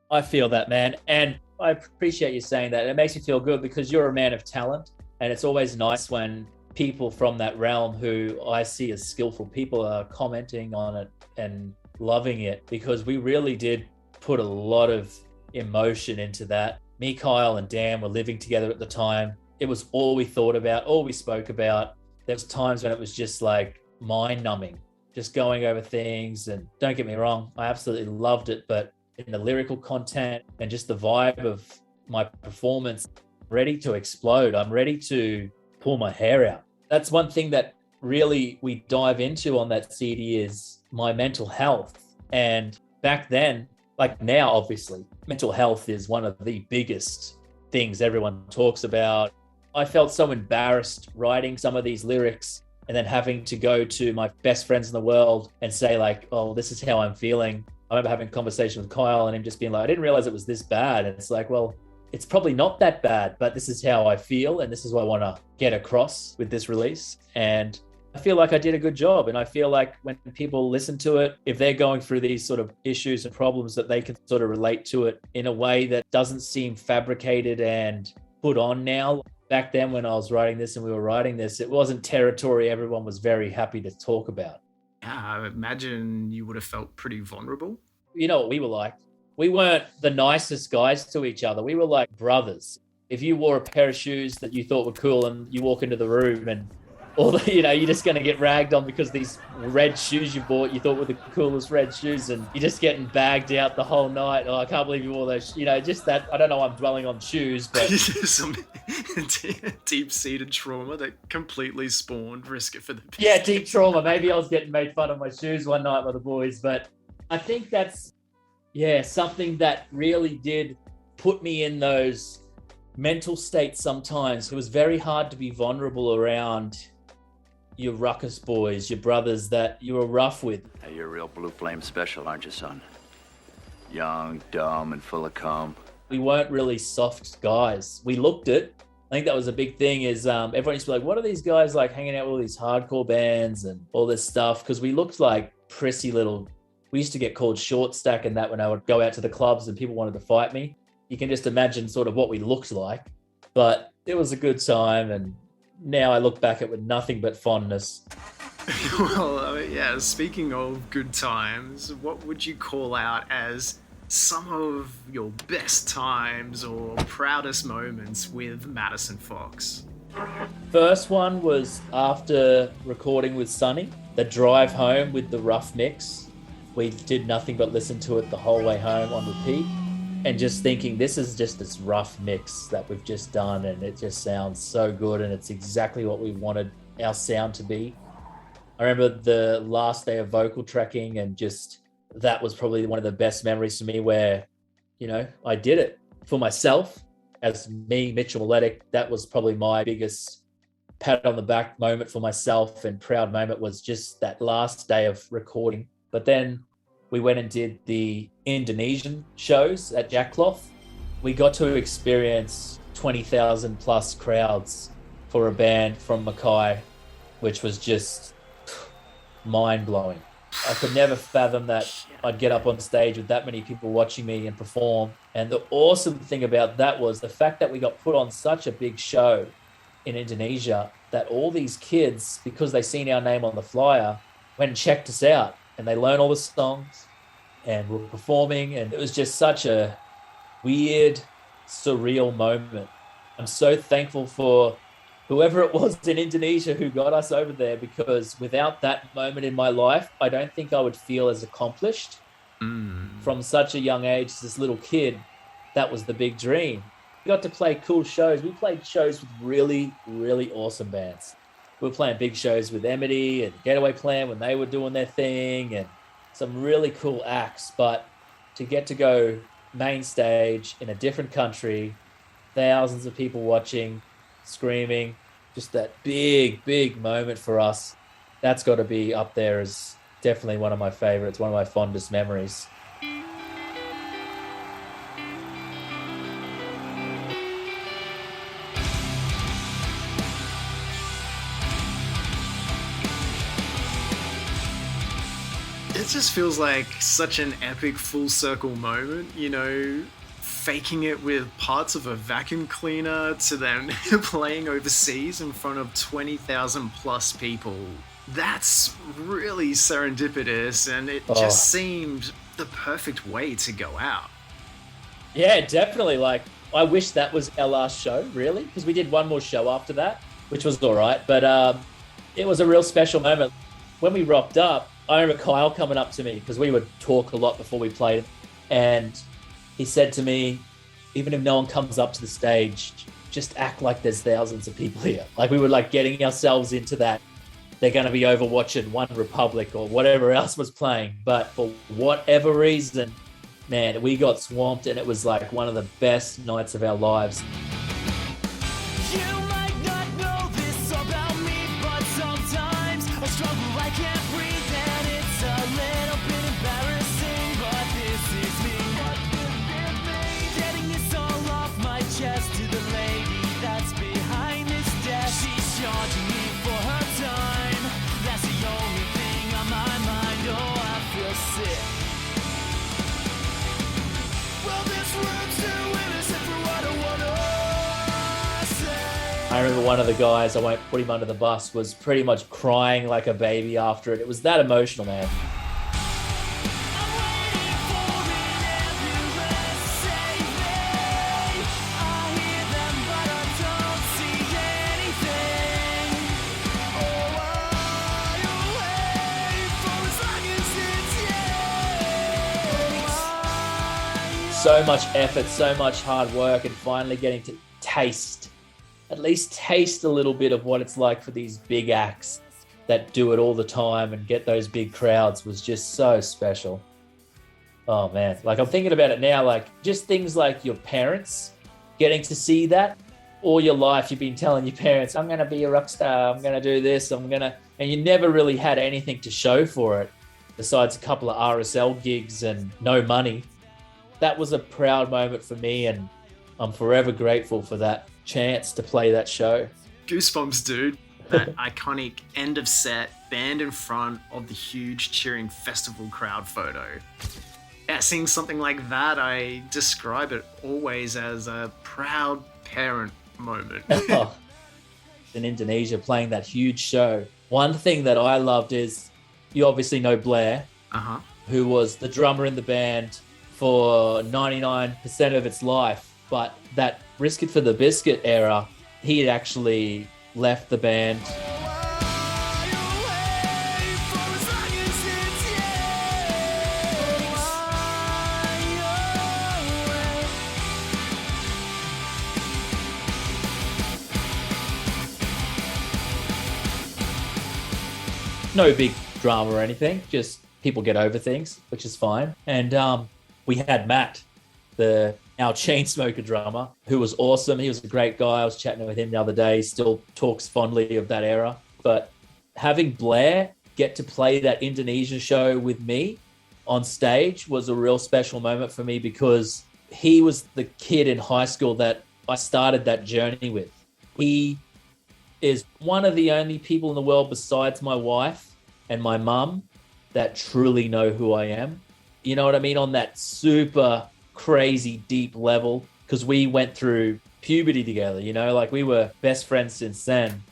I feel that, man. And I appreciate you saying that. It makes me feel good because you're a man of talent. And it's always nice when people from that realm who I see as skillful people are commenting on it and loving it, because we really did put a lot of emotion into that. Me, Kyle, and Dan were living together at the time. It was all we thought about, all we spoke about. There was times when it was just like mind-numbing, just going over things. And don't get me wrong, I absolutely loved it. But in the lyrical content and just the vibe of my performance, ready to explode. I'm ready to pull my hair out. That's one thing that really we dive into on that CD is my mental health. And back then, like now, obviously, mental health is one of the biggest things everyone talks about. I felt so embarrassed writing some of these lyrics and then having to go to my best friends in the world and say like, oh, this is how I'm feeling. I remember having a conversation with Kyle and him just being like, I didn't realize it was this bad. And it's like, well, it's probably not that bad, but this is how I feel. And this is what I want to get across with this release. And I feel like I did a good job. And I feel like when people listen to it, if they're going through these sort of issues and problems, that they can sort of relate to it in a way that doesn't seem fabricated and put on now. Back then when I was writing this and we were writing this, it wasn't territory everyone was very happy to talk about. I imagine you would have felt pretty vulnerable. You know what we were like? We weren't the nicest guys to each other. We were like brothers. If you wore a pair of shoes that you thought were cool and you walk into the room and you're just going to get ragged on because these red shoes you bought, you thought were the coolest red shoes, and you're just getting bagged out the whole night. Oh, I can't believe you wore those. Just that. I don't know. I'm dwelling on shoes, but some deep-seated trauma that completely spawned Risk It For The Biscuit. Yeah, deep trauma. Maybe I was getting made fun of my shoes one night by the boys, but I think that's something that really did put me in those mental states sometimes. It was very hard to be vulnerable around your ruckus boys, your brothers that you were rough with. Hey, you're a real blue flame special, aren't you, son? Young, dumb, and full of cum. We weren't really soft guys. We looked it. I think that was a big thing is everyone used to be like, what are these guys like hanging out with all these hardcore bands and all this stuff? Because we looked like prissy little... We used to get called short stack and that when I would go out to the clubs and people wanted to fight me. You can just imagine sort of what we looked like. But it was a good time, and now I look back at it with nothing but fondness. Well, speaking of good times, what would you call out as some of your best times or proudest moments with Madisonfoxx? First one was after recording with Sonny, the drive home with the rough mix. We did nothing but listen to it the whole way home on repeat, and just thinking this is just this rough mix that we've just done, and it just sounds so good, and it's exactly what we wanted our sound to be. I remember the last day of vocal tracking, and just that was probably one of the best memories for me where, I did it for myself as me, Mitchell Miletic. That was probably my biggest pat on the back moment for myself and proud moment, was just that last day of recording. But then we went and did the Indonesian shows at Jackcloth. We got to experience 20,000 plus crowds for a band from Mackay, which was just mind-blowing. I could never fathom that I'd get up on stage with that many people watching me and perform. And the awesome thing about that was the fact that we got put on such a big show in Indonesia that all these kids, because they seen our name on the flyer, went and checked us out. And they learn all the songs and we're performing. And it was just such a weird, surreal moment. I'm so thankful for whoever it was in Indonesia who got us over there, because without that moment in my life, I don't think I would feel as accomplished. From such a young age, as this little kid, that was the big dream. We got to play cool shows. We played shows with really, really awesome bands. We were playing big shows with Amity and Getaway Plan when they were doing their thing, and some really cool acts. But to get to go main stage in a different country thousands of people watching, screaming, just that big moment for us. That's got to be up there as definitely one of my favorites, one of my fondest memories. It just feels like such an epic full circle moment, you know, faking it with parts of a vacuum cleaner to then playing overseas in front of 20,000 plus people. That's really serendipitous, and it just seemed the perfect way to go out. Yeah, definitely. Like, I wish that was our last show, really, because we did one more show after that, which was all right. But it was a real special moment. When we rocked up, I remember Kyle coming up to me, because we would talk a lot before we played, and he said to me, even if no one comes up to the stage, just act like there's thousands of people here. Like, we were like getting ourselves into that. They're going to be over watching One Republic or whatever else was playing. But for whatever reason, man, we got swamped, and it was like one of the best nights of our lives. You might not know this about me, but sometimes I struggle, I can't breathe, and it's a little bit embarrassing, but this is me. Getting this all off my chest to the lady that's behind this desk. She's charging me for her time. That's the only thing on my mind. Oh, I feel sick. Well, this room's too innocent for what I wanna say. I remember one of the guys, I won't put him under the bus, was pretty much crying like a baby after it. It was that emotional, man. So much effort, so much hard work, and finally getting to at least taste a little bit of what it's like for these big acts that do it all the time and get those big crowds was just so special. Oh man, like I'm thinking about it now, like just things like your parents getting to see that. All your life you've been telling your parents, I'm going to be a rock star, I'm going to do this, and you never really had anything to show for it besides a couple of RSL gigs and no money. That was a proud moment for me, and I'm forever grateful for that chance to play that show. Goosebumps, dude. That iconic end of set, band in front of the huge cheering festival crowd photo. Yeah, seeing something like that, I describe it always as a proud parent moment. In Indonesia, playing that huge show. One thing that I loved is, you obviously know Blair, who was the drummer in the band for 99% of its life, but that It For The Biscuit era, he had actually left the band. No big drama or anything, just people get over things, which is fine. And we had Matt, our Chainsmoker drummer, who was awesome. He was a great guy. I was chatting with him the other day. He still talks fondly of that era. But having Blair get to play that Indonesia show with me on stage was a real special moment for me, because he was the kid in high school that I started that journey with. He is one of the only people in the world besides my wife and my mum that truly know who I am. You know what I mean? On that super crazy deep level, because we went through puberty together, you know, like we were best friends since then.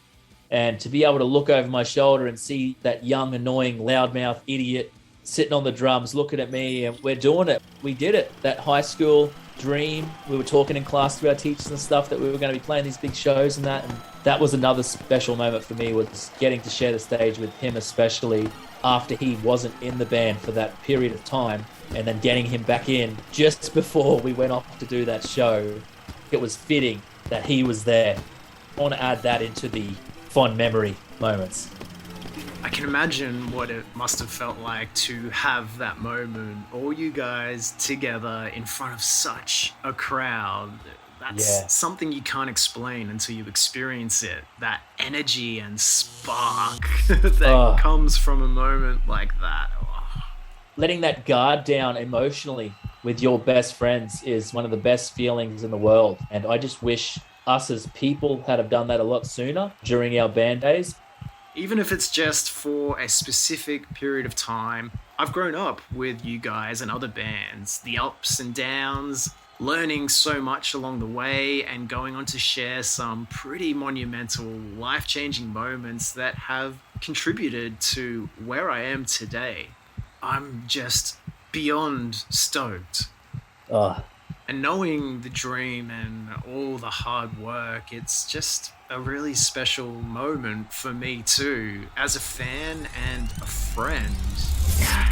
And to be able to look over my shoulder and see that young, annoying, loudmouth idiot sitting on the drums looking at me, and we're doing it. We did it. That high school dream. We were talking in class to our teachers and stuff that we were going to be playing these big shows and that. And that was another special moment for me, was getting to share the stage with him, especially after he wasn't in the band for that period of time, and then getting him back in just before we went off to do that show. It was fitting that he was there. I want to add that into the fond memory moments. I can imagine what it must have felt like to have that moment, all you guys together in front of such a crowd. That's something you can't explain until you experience it. That energy and spark that comes from a moment like that. Letting that guard down emotionally with your best friends is one of the best feelings in the world. And I just wish us as people had have done that a lot sooner during our band days. Even if it's just for a specific period of time, I've grown up with you guys and other bands, the ups and downs, learning so much along the way and going on to share some pretty monumental, life-changing moments that have contributed to where I am today. I'm just beyond stoked. And knowing the dream and all the hard work, it's just a really special moment for me too, as a fan and a friend. Yeah,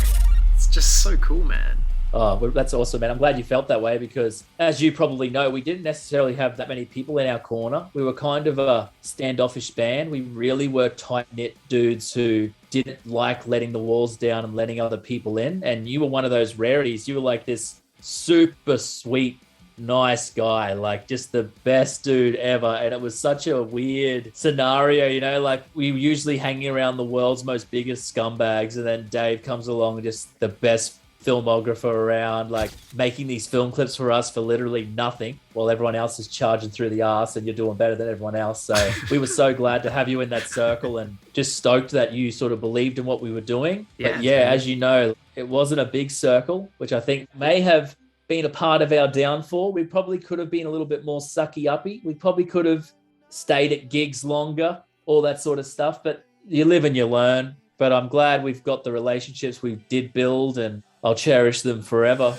it's just so cool, man. Oh, well, that's awesome, man. I'm glad you felt that way because, as you probably know, we didn't necessarily have that many people in our corner. We were kind of a standoffish band. We really were tight-knit dudes who didn't like letting the walls down and letting other people in. And you were one of those rarities. You were like this super sweet, nice guy, like just the best dude ever. And it was such a weird scenario, you know, like we were usually hanging around the world's most biggest scumbags. And then Dave comes along, just the best filmographer around, like making these film clips for us for literally nothing while everyone else is charging through the arse and you're doing better than everyone else. So we were so glad to have you in that circle and just stoked that you sort of believed in what we were doing. But as you know, it wasn't a big circle, which I think may have been a part of our downfall. We probably could have been a little bit more sucky-uppy. We probably could have stayed at gigs longer, all that sort of stuff. But you live and you learn. But I'm glad we've got the relationships we did build, and I'll cherish them forever.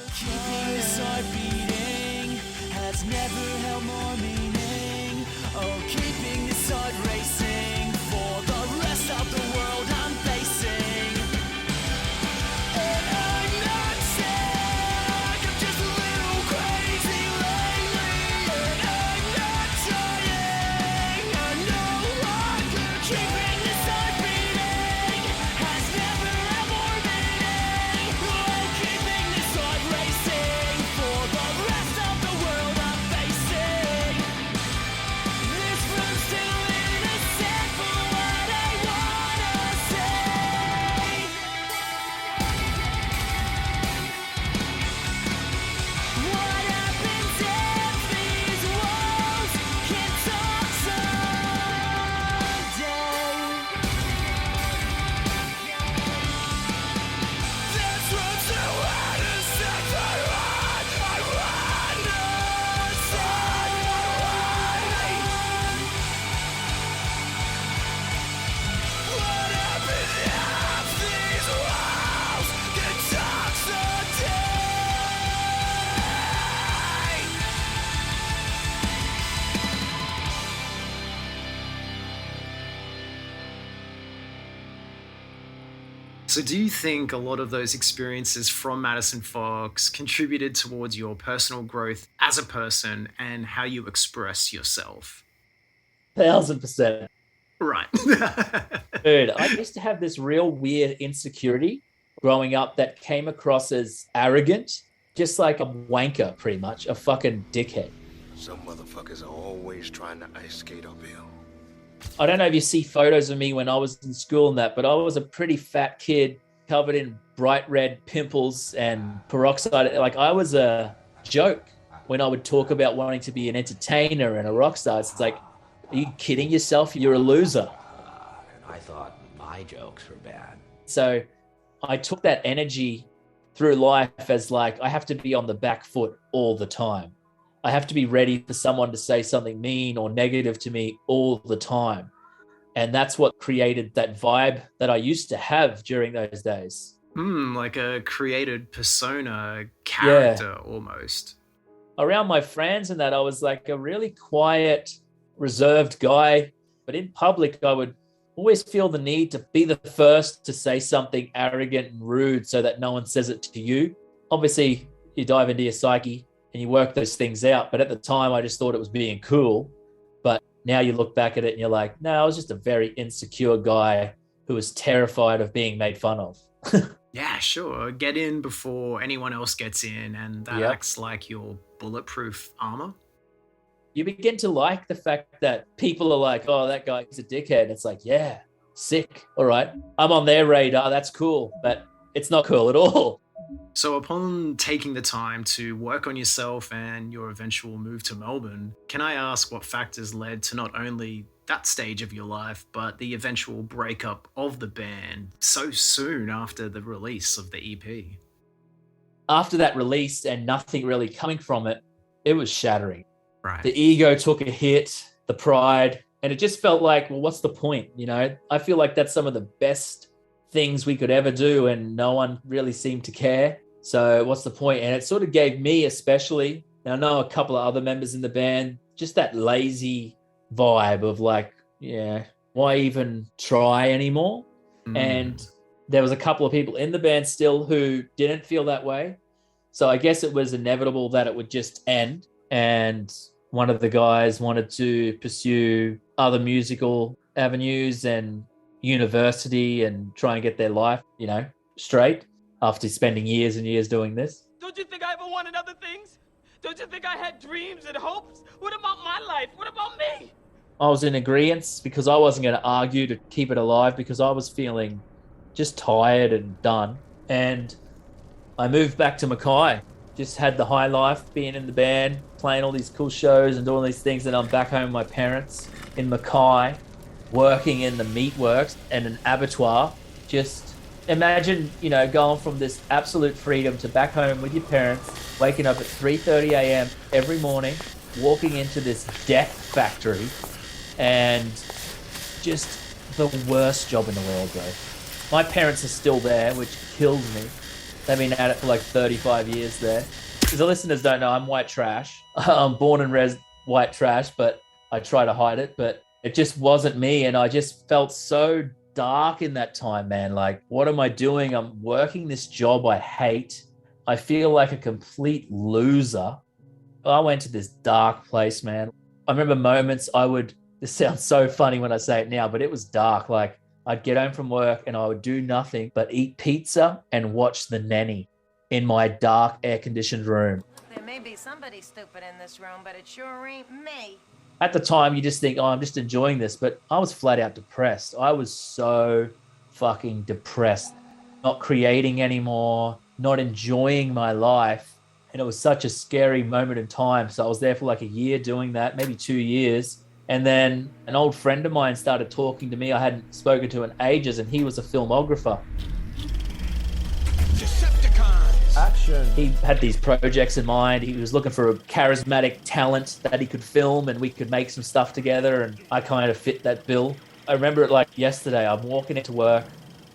So do you think a lot of those experiences from Madisonfoxx contributed towards your personal growth as a person and how you express yourself? 1000%. Right. Dude, I used to have this real weird insecurity growing up that came across as arrogant, just like a wanker, pretty much, a fucking dickhead. Some motherfuckers are always trying to ice skate uphill. I don't know if you see photos of me when I was in school and that, but I was a pretty fat kid covered in bright red pimples and peroxide. Like, I was a joke when I would talk about wanting to be an entertainer and a rock star. It's like, are you kidding yourself? You're a loser. And I thought my jokes were bad. So I took that energy through life as like, I have to be on the back foot all the time. I have to be ready for someone to say something mean or negative to me all the time. And that's what created that vibe that I used to have during those days. Like a created persona character almost. Around my friends and that, I was like a really quiet, reserved guy. But in public, I would always feel the need to be the first to say something arrogant and rude so that no one says it to you. Obviously, you dive into your psyche and you work those things out. But at the time, I just thought it was being cool. But now you look back at it and you're like, no, I was just a very insecure guy who was terrified of being made fun of. Yeah, sure. Get in before anyone else gets in, and that acts like your bulletproof armor. you begin to like the fact that people are like, oh, that guy's a dickhead. It's like, yeah, sick. All right. I'm on their radar. That's cool. But it's not cool at all. So upon taking the time to work on yourself and your eventual move to Melbourne, can I ask what factors led to not only that stage of your life, but the eventual breakup of the band so soon after the release of the EP? After that release and nothing really coming from it, it was shattering. Right. The ego took a hit, the pride, and it just felt like, well, what's the point? You know, I feel like that's some of the best things we could ever do and no one really seemed to care. So what's the point? And it sort of gave me especially, and I know a couple of other members in the band, just that lazy vibe of like, yeah, why even try anymore? And there was a couple of people in the band still who didn't feel that way. So I guess it was inevitable that it would just end. And one of the guys wanted to pursue other musical avenues and university and try and get their life, you know, straight after spending years and years doing this. Don't you think I ever wanted other things? Don't you think I had dreams and hopes? What about my life? What about me? I was in agreement because I wasn't going to argue to keep it alive because I was feeling just tired and done. And I moved back to Mackay, just had the high life being in the band, playing all these cool shows and doing these things. And I'm back home with my parents in Mackay, working in the meatworks and an abattoir. Just imagine, you know, going from this absolute freedom to back home with your parents, waking up at 3:30 a.m. every morning, walking into this death factory, and just the worst job in the world, bro. My parents are still there, which kills me. They've been at it for like 35 years there. Because the listeners don't know, I'm white trash. I'm born and raised white trash, but I try to hide it. But it just wasn't me. And I just felt so dark in that time, man. Like, what am I doing? I'm working this job I hate. I feel like a complete loser. I went to this dark place, man. I remember moments this sounds so funny when I say it now, but it was dark. Like, I'd get home from work and I would do nothing but eat pizza and watch The Nanny in my dark air-conditioned room. There may be somebody stupid in this room, but it sure ain't me. At the time, you just think, oh, I'm just enjoying this. But I was flat out depressed. I was so fucking depressed. Not creating anymore, not enjoying my life. And it was such a scary moment in time. So I was there for like a year doing that, maybe 2 years. And then an old friend of mine started talking to me. I hadn't spoken to in ages, and he was a filmographer. Action. He had these projects in mind. He was looking for a charismatic talent that he could film, and we could make some stuff together, and I kind of fit that bill. I remember it like yesterday. I'm walking into work,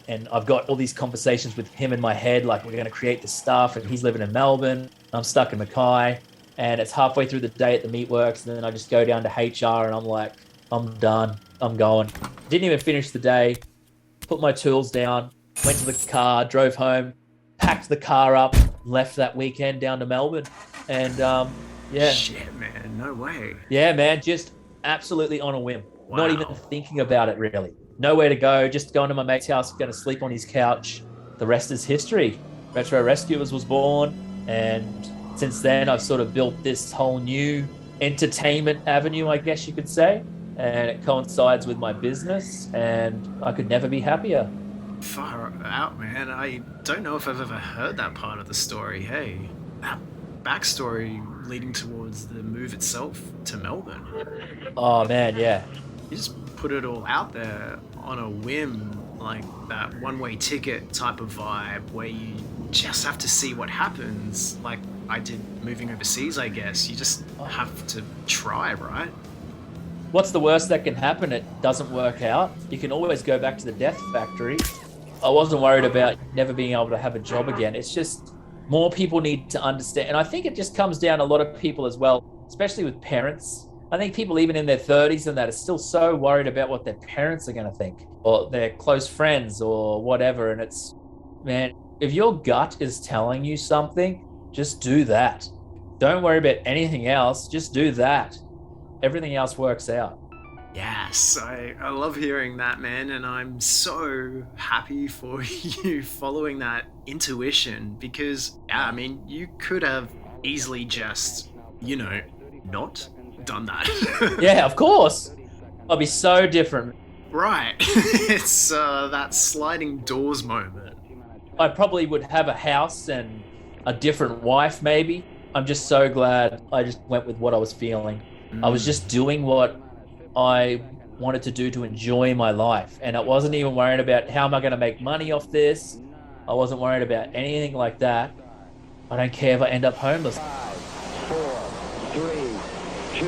and I've got all these conversations with him in my head, like we're going to create this stuff, and he's living in Melbourne. I'm stuck in Mackay. And it's halfway through the day at the meatworks, and then I just go down to HR and I'm like, I'm done. I'm going. Didn't even finish the day. Put my tools down, went to the car, drove home, packed the car up, left that weekend down to Melbourne. And yeah. Shit, man. No way. Yeah, man. Just absolutely on a whim. Wow. Not even thinking about it, really. Nowhere to go. Just going to my mate's house, going to sleep on his couch. The rest is history. Retro Rescuers was born, and since then, I've sort of built this whole new entertainment avenue, I guess you could say, and it coincides with my business, and I could never be happier. Far out, man. I don't know if I've ever heard that part of the story. Hey, that backstory leading towards the move itself to Melbourne. Oh, man, yeah. You just put it all out there on a whim, like that one-way ticket type of vibe where you just have to see what happens, like I did moving overseas, I guess. You just have to try, right? What's the worst that can happen? It doesn't work out. You can always go back to the death factory. I wasn't worried about never being able to have a job again. It's just more people need to understand. And I think it just comes down to a lot of people as well, especially with parents. I think people even in their 30s and that are still so worried about what their parents are going to think or their close friends or whatever. And it's, man, if your gut is telling you something, just do that. Don't worry about anything else. Just do that. Everything else works out. Yes, I love hearing that, man. And I'm so happy for you following that intuition because, yeah, I mean, you could have easily just, you know, not done that. Yeah, of course. I'll be so different. Right. It's that sliding doors moment. I probably would have a house and a different wife, maybe. I'm just so glad I just went with what I was feeling. I was just doing what I wanted to do to enjoy my life. And I wasn't even worried about how am I going to make money off this. I wasn't worried about anything like that. I don't care if I end up homeless. 5, 4, 3, 2,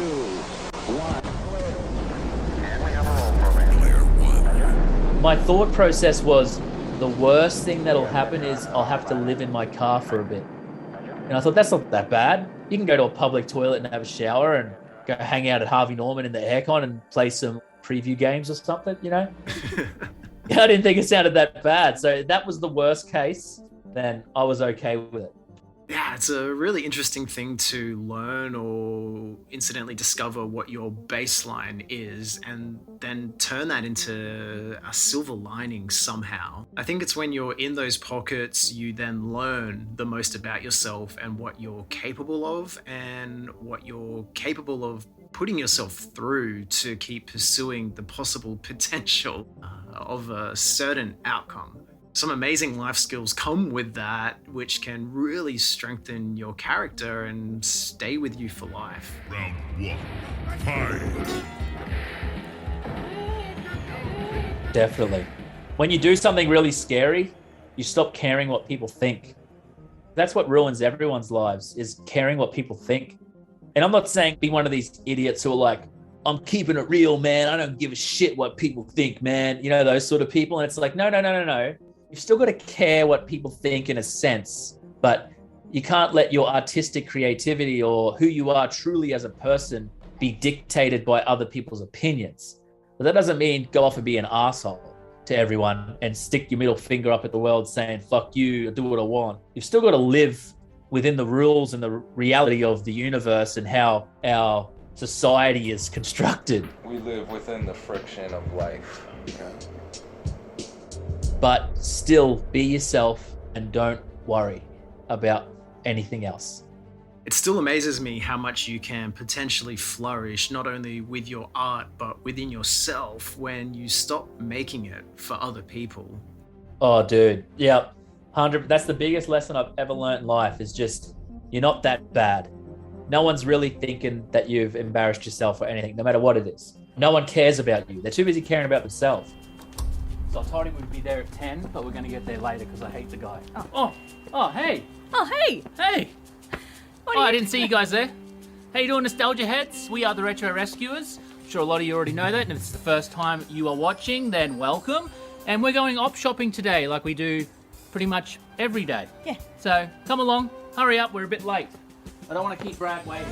1. My thought process was the worst thing that'll happen is I'll have to live in my car for a bit. And I thought, that's not that bad. You can go to a public toilet and have a shower and go hang out at Harvey Norman in the aircon and play some preview games or something, you know? I didn't think it sounded that bad. So if that was the worst case, then I was okay with it. Yeah, it's a really interesting thing to learn or incidentally discover what your baseline is and then turn that into a silver lining somehow. I think it's when you're in those pockets, you then learn the most about yourself and what you're capable of and what you're capable of putting yourself through to keep pursuing the possible potential of a certain outcome. Some amazing life skills come with that, which can really strengthen your character and stay with you for life. Round 1, fight! Definitely. When you do something really scary, you stop caring what people think. That's what ruins everyone's lives, is caring what people think. And I'm not saying be one of these idiots who are like, I'm keeping it real, man. I don't give a shit what people think, man. You know, those sort of people. And it's like, no. You've still got to care what people think in a sense, but you can't let your artistic creativity or who you are truly as a person be dictated by other people's opinions. But that doesn't mean go off and be an asshole to everyone and stick your middle finger up at the world saying, fuck you, do what I want. You've still got to live within the rules and the reality of the universe and how our society is constructed. We live within the friction of life. But still be yourself and don't worry about anything else. It still amazes me how much you can potentially flourish, not only with your art, but within yourself when you stop making it for other people. Oh, dude. Yeah. 100. That's the biggest lesson I've ever learned in life is just, you're not that bad. No one's really thinking that you've embarrassed yourself or anything, no matter what it is. No one cares about you. They're too busy caring about themselves. So I told him we'd be there at 10, but we're going to get there later because I hate the guy. Oh, Hey. Oh, hey. Hey. I didn't see you guys there. How you doing, Nostalgia Heads? We are the Retro Rescuers. I'm sure a lot of you already know that, and if it's the first time you are watching, then welcome. And we're going op shopping today like we do pretty much every day. Yeah. So come along, hurry up, we're a bit late. I don't want to keep Brad waiting.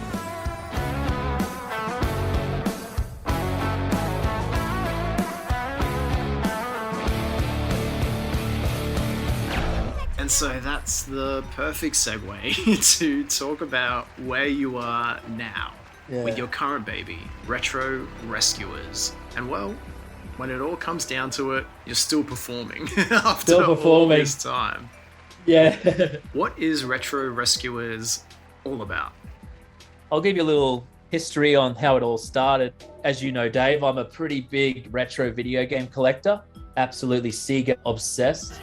And so that's the perfect segue to talk about where you are now with your current baby, Retro Rescuers. And well, when it all comes down to it, you're still performing after all this time. Yeah. What is Retro Rescuers all about? I'll give you a little history on how it all started. As you know, Dave, I'm a pretty big retro video game collector, absolutely Sega obsessed.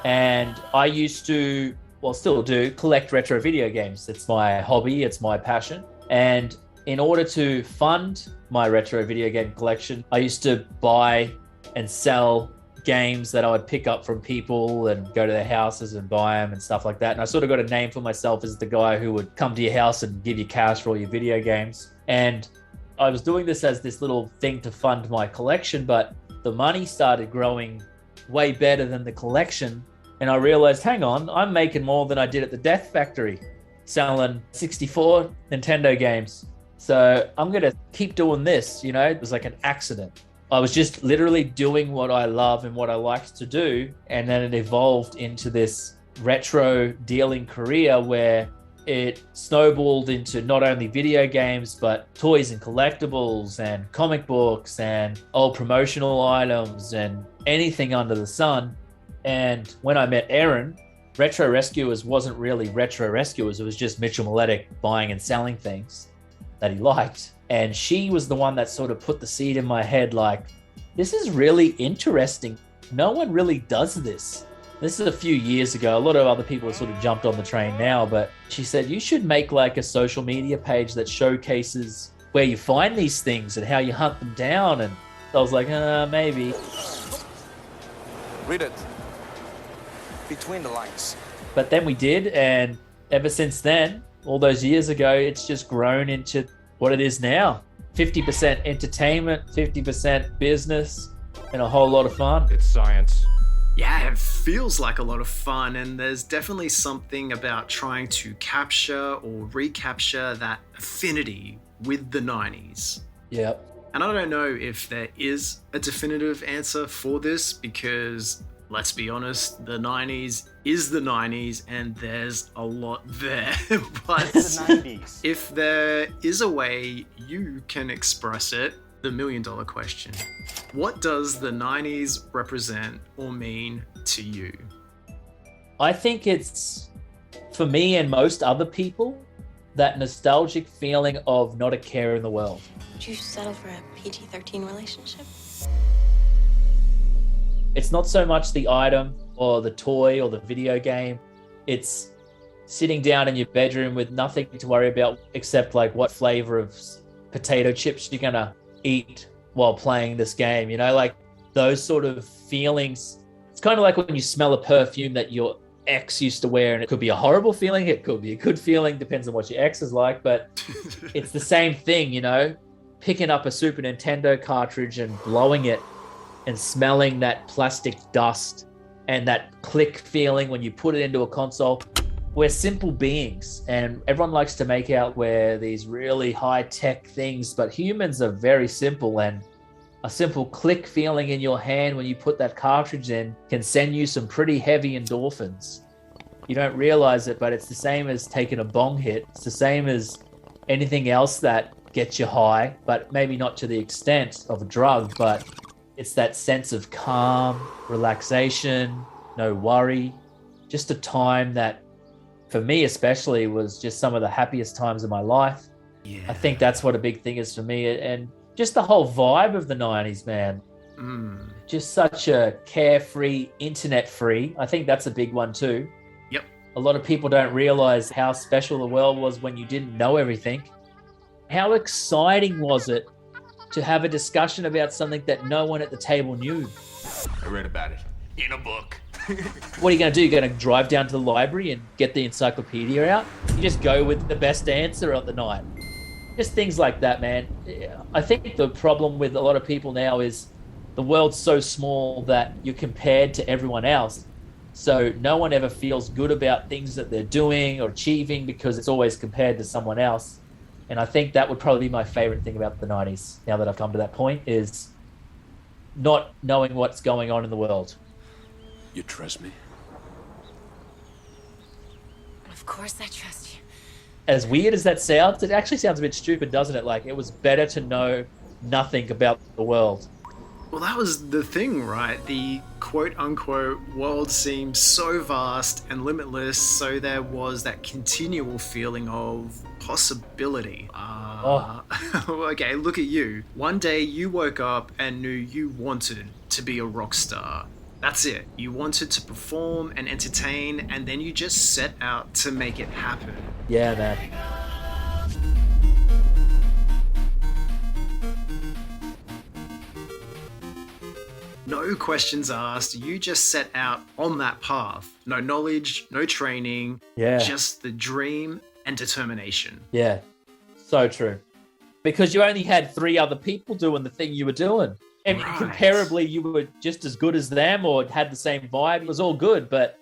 And I used to, well, still do, collect retro video games. It's my hobby, it's my passion. And in order to fund my retro video game collection, I used to buy and sell games that I would pick up from people and go to their houses and buy them and stuff like that. And I sort of got a name for myself as the guy who would come to your house and give you cash for all your video games. And I was doing this as this little thing to fund my collection, but the money started growing way better than the collection. And I realized, hang on, I'm making more than I did at the Death Factory, selling 64 Nintendo games. So I'm going to keep doing this, you know, it was like an accident. I was just literally doing what I love and what I like to do. And then it evolved into this retro dealing career where it snowballed into not only video games, but toys and collectibles and comic books and old promotional items and anything under the sun. And when I met Aaron, Retro Rescuers wasn't really Retro Rescuers. It was just Mitchell Miletic buying and selling things. that he liked. And she was the one that sort of put the seed in my head, like, this is really interesting. No one really does this. This is a few years ago. A lot of other people have sort of jumped on the train now, but she said, you should make like a social media page that showcases where you find these things and how you hunt them down. And I was like, maybe. Read it. Between the lines. But then we did, and ever since then, all those years ago, it's just grown into what it is now. 50% entertainment, 50% business, and a whole lot of fun. It's science. Yeah, it feels like a lot of fun, and there's definitely something about trying to capture or recapture that affinity with the 90s. Yep. And I don't know if there is a definitive answer for this, because let's be honest, the 90s is the 90s and there's a lot there. But the 90s. If there is a way you can express it, the million-dollar question: what does the 90s represent or mean to you? I think it's, for me and most other people, that nostalgic feeling of not a care in the world. Would you settle for a PG-13 relationship? It's not so much the item or the toy or the video game. It's sitting down in your bedroom with nothing to worry about except like what flavor of potato chips you're gonna eat while playing this game. You know, like those sort of feelings. It's kind of like when you smell a perfume that your ex used to wear, and it could be a horrible feeling, it could be a good feeling, depends on what your ex is like, but it's the same thing, you know, picking up a Super Nintendo cartridge and blowing it and smelling that plastic dust and that click feeling when you put it into a console. We're simple beings, and everyone likes to make out we're these really high-tech things, but humans are very simple, and a simple click feeling in your hand when you put that cartridge in can send you some pretty heavy endorphins. You don't realize it, but it's the same as taking a bong hit. It's the same as anything else that gets you high, but maybe not to the extent of a drug, but it's that sense of calm, relaxation, no worry, just a time that, for me especially, was just some of the happiest times of my life. Yeah. I think that's what a big thing is for me. And just the whole vibe of the 90s, man. Just such a carefree, internet-free. I think that's a big one too. Yep. A lot of people don't realize how special the world was when you didn't know everything. How exciting was it to have a discussion about something that no one at the table knew? I read about it in a book. What are you going to do? You're going to drive down to the library and get the encyclopedia out? You just go with the best answer of the night. Just things like that, man. I think the problem with a lot of people now is the world's so small that you're compared to everyone else. So no one ever feels good about things that they're doing or achieving because it's always compared to someone else. And I think that would probably be my favorite thing about the 90s, now that I've come to that point, is not knowing what's going on in the world. You trust me? Of course I trust you. As weird as that sounds, it actually sounds a bit stupid, doesn't it? Like, it was better to know nothing about the world. Well, that was the thing, right? The quote-unquote world seemed so vast and limitless, so there was that continual feeling of possibility. Okay, look at you. One day you woke up and knew you wanted to be a rock star. That's it. You wanted to perform and entertain, and then you just set out to make it happen. Yeah, man. No questions asked. You just set out on that path. No knowledge, no training. Yeah. Just the dream and determination. Yeah, so true. Because you only had 3 other people doing the thing you were doing. And comparably, you were just as good as them or had the same vibe. It was all good, but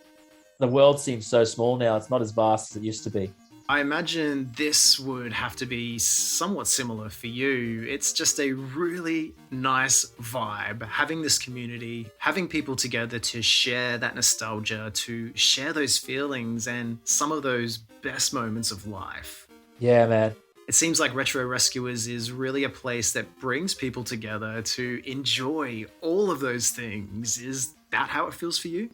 the world seems so small now. It's not as vast as it used to be. I imagine this would have to be somewhat similar for you. It's just a really nice vibe, having this community, having people together to share that nostalgia, to share those feelings and some of those best moments of life. Yeah, man. It seems like Retro Rescuers is really a place that brings people together to enjoy all of those things. Is that how it feels for you?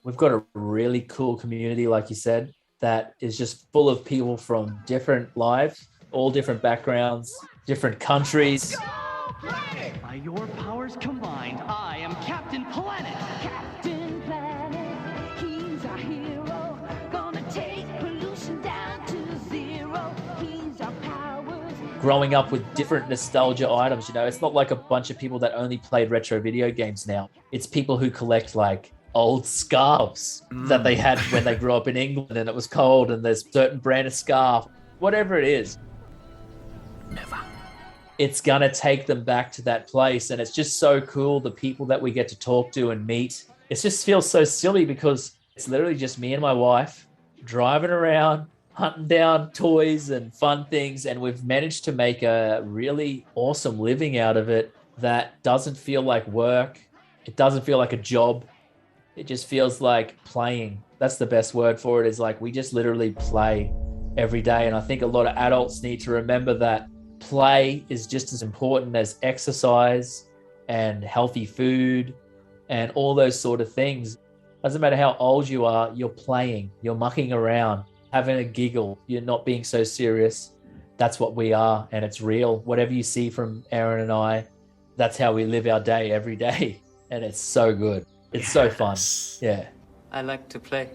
We've got a really cool community, like you said, that is just full of people from different lives, all different backgrounds, different countries. By your powers combined, I am Captain Planet. Captain Planet, he's our hero. Gonna take pollution down to zero. He's our powers. Growing up with different nostalgia items, you know, it's not like a bunch of people that only played retro video games now. It's people who collect like old scarves that they had when they grew up in England and it was cold and there's a certain brand of scarf, whatever it is. Never. It's going to take them back to that place. And it's just so cool, the people that we get to talk to and meet. It just feels so silly because it's literally just me and my wife driving around, hunting down toys and fun things. And we've managed to make a really awesome living out of it that doesn't feel like work. It doesn't feel like a job. It just feels like playing. That's the best word for it, is like we just literally play every day. And I think a lot of adults need to remember that play is just as important as exercise and healthy food and all those sort of things. Doesn't matter how old you are, you're playing, you're mucking around, having a giggle, you're not being so serious. That's what we are, and it's real. Whatever you see from Aaron and I, that's how we live our day every day. And it's so good. It's so fun. Yeah. I like to play.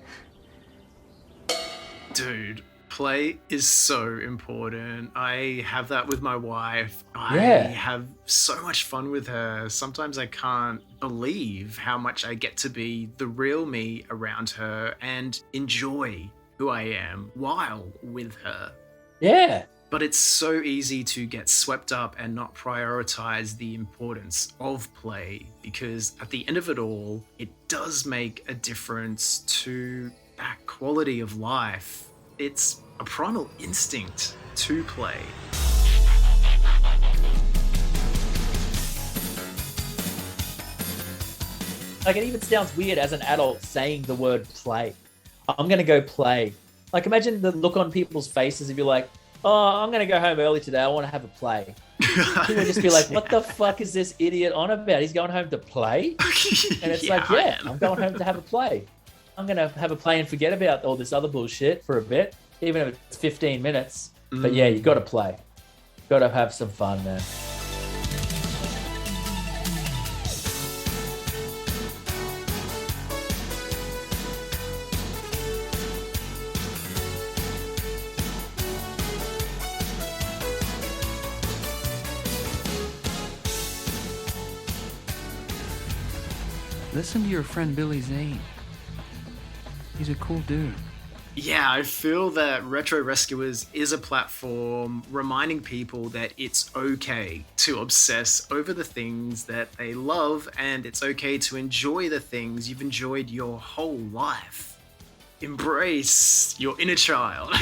Dude, play is so important. I have that with my wife. I have so much fun with her. Sometimes I can't believe how much I get to be the real me around her and enjoy who I am while with her. Yeah. But it's so easy to get swept up and not prioritize the importance of play, because at the end of it all, it does make a difference to that quality of life. It's a primal instinct to play. Like, it even sounds weird as an adult saying the word play. I'm going to go play. Like, imagine the look on people's faces if you're like, oh, I'm going to go home early today. I want to have a play. People would just be like, what the fuck is this idiot on about? He's going home to play? And it's I'm going home to have a play. I'm going to have a play and forget about all this other bullshit for a bit, even if it's 15 minutes. But yeah, you got to play. Got to have some fun, man. Listen to your friend Billy Zane. He's a cool dude. Yeah, I feel that Retro Rescuers is a platform reminding people that it's okay to obsess over the things that they love, and it's okay to enjoy the things you've enjoyed your whole life. Embrace your inner child.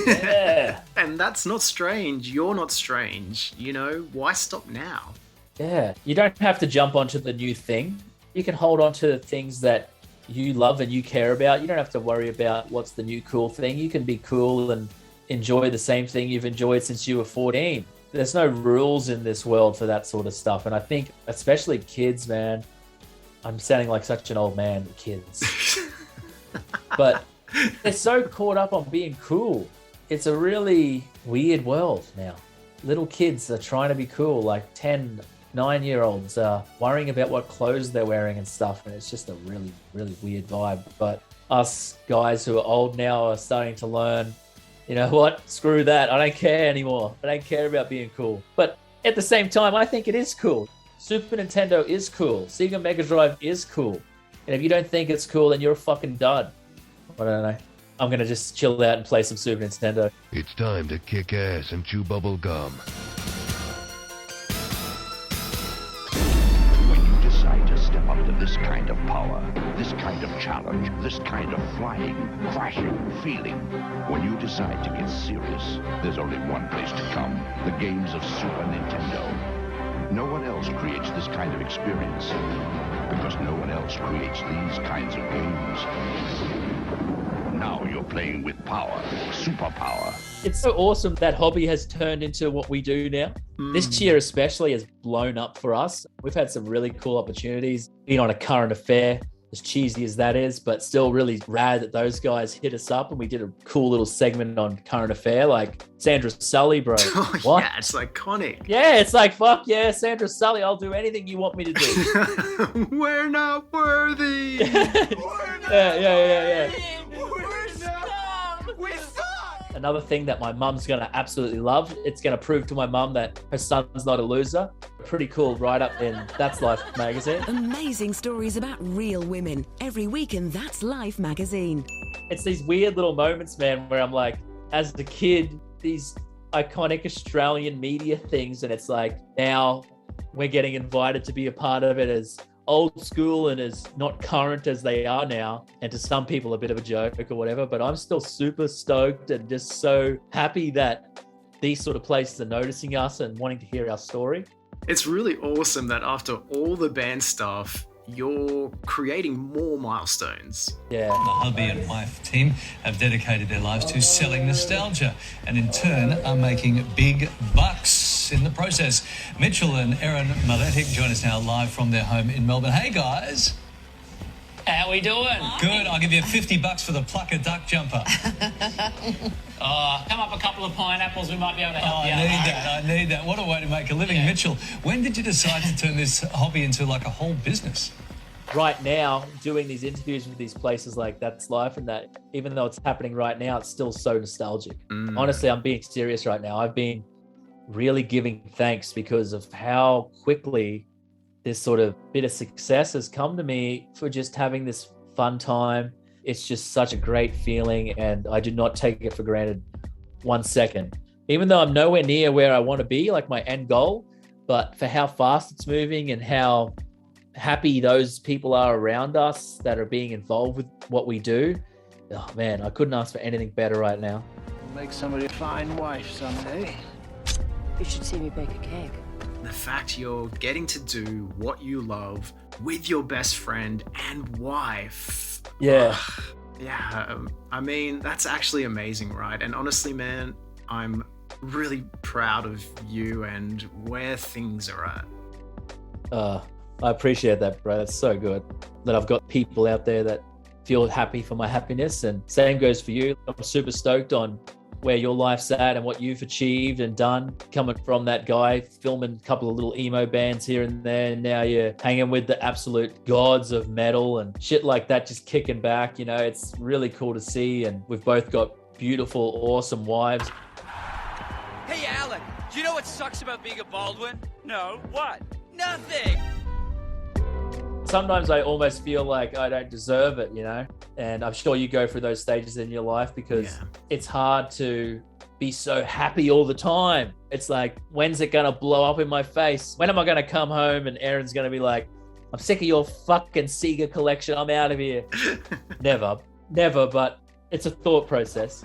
Yeah. And that's not strange. You're not strange. You know, why stop now? Yeah. You don't have to jump onto the new thing. You can hold on to the things that you love and you care about. You don't have to worry about what's the new cool thing. You can be cool and enjoy the same thing you've enjoyed since you were 14. There's no rules in this world for that sort of stuff. And I think, especially kids, man, I'm sounding like such an old man, kids. But they're so caught up on being cool. It's a really weird world now. Little kids are trying to be cool, like 10, 9-year-olds are worrying about what clothes they're wearing and stuff, and it's just a really, really weird vibe. But us guys who are old now are starting to learn, you know what, screw that, I don't care anymore. I don't care about being cool. But at the same time, I think it is cool. Super Nintendo is cool. Sega Mega Drive is cool. And if you don't think it's cool, then you're a fucking dud. I don't know. I'm going to just chill out and play some Super Nintendo. It's time to kick ass and chew bubble gum. Step up to this kind of power, this kind of challenge, this kind of flying, crashing, feeling. When you decide to get serious, there's only one place to come. The games of Super Nintendo. No one else creates this kind of experience, because no one else creates these kinds of games. Now you're playing with power, superpower. It's so awesome that hobby has turned into what we do now. This year especially has blown up for us. We've had some really cool opportunities, being on a current affair, as cheesy as that is, but still really rad that those guys hit us up and we did a cool little segment on current affair. Like, Sandra Sully, bro. What? Yeah, it's iconic. Yeah, it's like, fuck yeah, Sandra Sully, I'll do anything you want me to do. We're not worthy. Yeah. Another thing that my mum's going to absolutely love, it's going to prove to my mum that her son's not a loser. Pretty cool write-up in That's Life magazine. Amazing stories about real women every week in That's Life magazine. It's these weird little moments, man, where I'm like, as a kid, these iconic Australian media things, and it's like now we're getting invited to be a part of it as old school and as not current as they are now, and to some people a bit of a joke or whatever, but I'm still super stoked and just so happy that these sort of places are noticing us and wanting to hear our story. It's really awesome that after all the band stuff, you're creating more milestones. Yeah. The hubby and wife team have dedicated their lives to selling nostalgia and in turn are making big bucks in the process. Mitchell and Erin Miletic join us now live from their home in Melbourne. Hey guys. How we doing? Good. I'll give you $50 for the pluck a duck jumper. Come up a couple of pineapples, we might be able to help you out. I need that. What a way to make a living. Yeah. Mitchell, when did you decide to turn this hobby into like a whole business? Right now, doing these interviews with these places like That's Life, and that even though it's happening right now, it's still so nostalgic. Honestly, I'm being serious right now. I've been really giving thanks because of how quickly this sort of bit of success has come to me for just having this fun time. It's just such a great feeling, and I do not take it for granted 1 second. Even though I'm nowhere near where I want to be, like my end goal, but for how fast it's moving and how happy those people are around us that are being involved with what we do, oh man, I couldn't ask for anything better right now. Make somebody a fine wife someday. You should see me bake a cake. The fact you're getting to do what you love with your best friend and wife. Yeah. I mean, that's actually amazing, right? And honestly, man, I'm really proud of you and where things are at. I appreciate that, bro. That's so good that I've got people out there that feel happy for my happiness, and same goes for you. I'm super stoked on where your life's at and what you've achieved and done, coming from that guy filming a couple of little emo bands here and there, and now you're hanging with the absolute gods of metal and shit like that, just kicking back. You know, it's really cool to see, and we've both got beautiful, awesome wives. Hey, Alec, do you know what sucks about being a Baldwin? No, what? Nothing! Sometimes I almost feel like I don't deserve it, you know? And I'm sure you go through those stages in your life because it's hard to be so happy all the time. It's like, when's it going to blow up in my face? When am I going to come home and Erin's going to be like, I'm sick of your fucking Sega collection. I'm out of here. Never, but it's a thought process.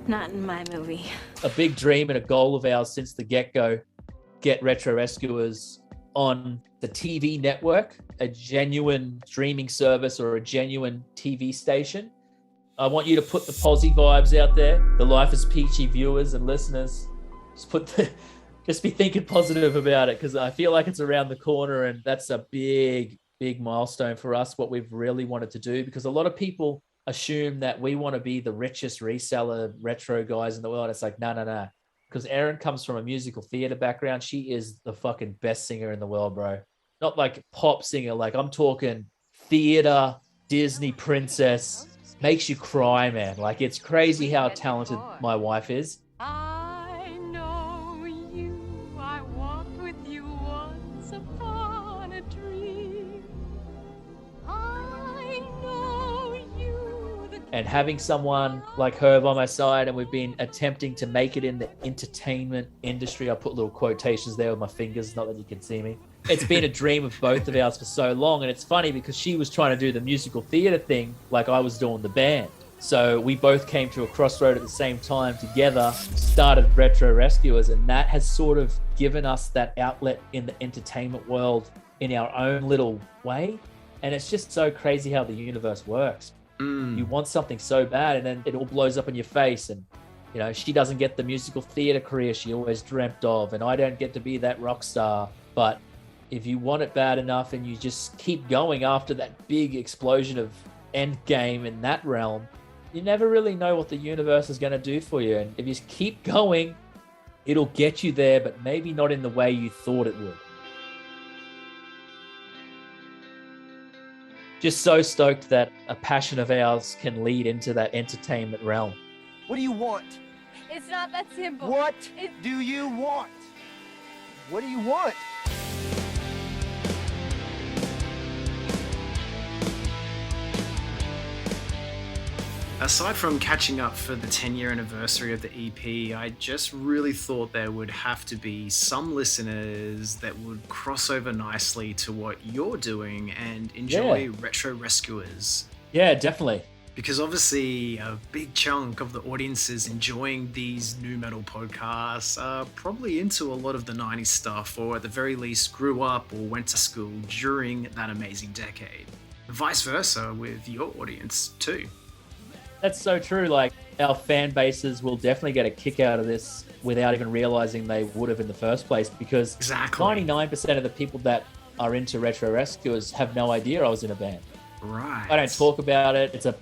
Not in my movie. A big dream and a goal of ours since the get-go, get Retro Rescuers on the TV network, a genuine streaming service or a genuine TV station. I want you to put the Posy vibes out there, the Life Is Peachy viewers and listeners. Just be thinking positive about it, because I feel like it's around the corner, and that's a big milestone for us, what we've really wanted to do, because a lot of people assume that we want to be the richest reseller retro guys in the world. It's like, no. Because Erin comes from a musical theater background. She is the fucking best singer in the world, bro. Not like pop singer. Like, I'm talking theater, Disney princess. Makes you cry, man. Like, it's crazy how talented my wife is. I know you. I walked with you once upon a dream. I know you. And having someone like her by my side, and we've been attempting to make it in the entertainment industry. I put little quotations there with my fingers, not that you can see me. It's been a dream of both of ours for so long. And it's funny because she was trying to do the musical theater thing like I was doing the band. So we both came to a crossroad at the same time together, started Retro Rescuers, and that has sort of given us that outlet in the entertainment world in our own little way. And it's just so crazy how the universe works. You want something so bad, and then it all blows up in your face. And, you know, she doesn't get the musical theater career she always dreamt of, and I don't get to be that rock star. But if you want it bad enough and you just keep going after that big explosion of end game in that realm, You never really know what the universe is going to do for you. And if you keep going, it'll get you there, but maybe not in the way you thought it would. Just so stoked that a passion of ours can lead into that entertainment realm. What do you want? It's not that simple. What do you want? What do you want? Aside from catching up for the 10-year anniversary of the EP, I just really thought there would have to be some listeners that would cross over nicely to what you're doing and enjoy Retro Rescuers. Yeah, definitely. Because obviously a big chunk of the audiences enjoying these new metal podcasts are probably into a lot of the 90s stuff, or at the very least grew up or went to school during that amazing decade. Vice versa with your audience too. That's so true. Like, our fan bases will definitely get a kick out of this without even realizing they would have in the first place, because 99% of the people that are into Retro Rescuers have no idea I was in a band. Right. I don't talk about it. It's a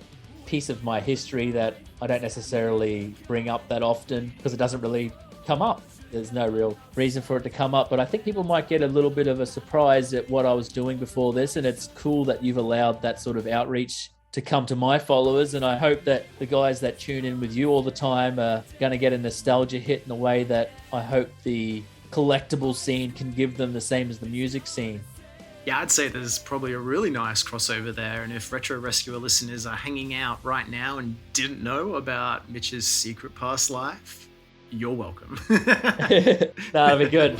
piece of my history that I don't necessarily bring up that often because it doesn't really come up. There's no real reason for it to come up, but I think people might get a little bit of a surprise at what I was doing before this, and it's cool that you've allowed that sort of outreach to come to my followers, and I hope that the guys that tune in with you all the time are going to get a nostalgia hit in a way that I hope the collectible scene can give them the same as the music scene. Yeah, I'd say there's probably a really nice crossover there, and if Retro Rescuer listeners are hanging out right now and didn't know about Mitch's secret past life, you're welcome. That'll be good.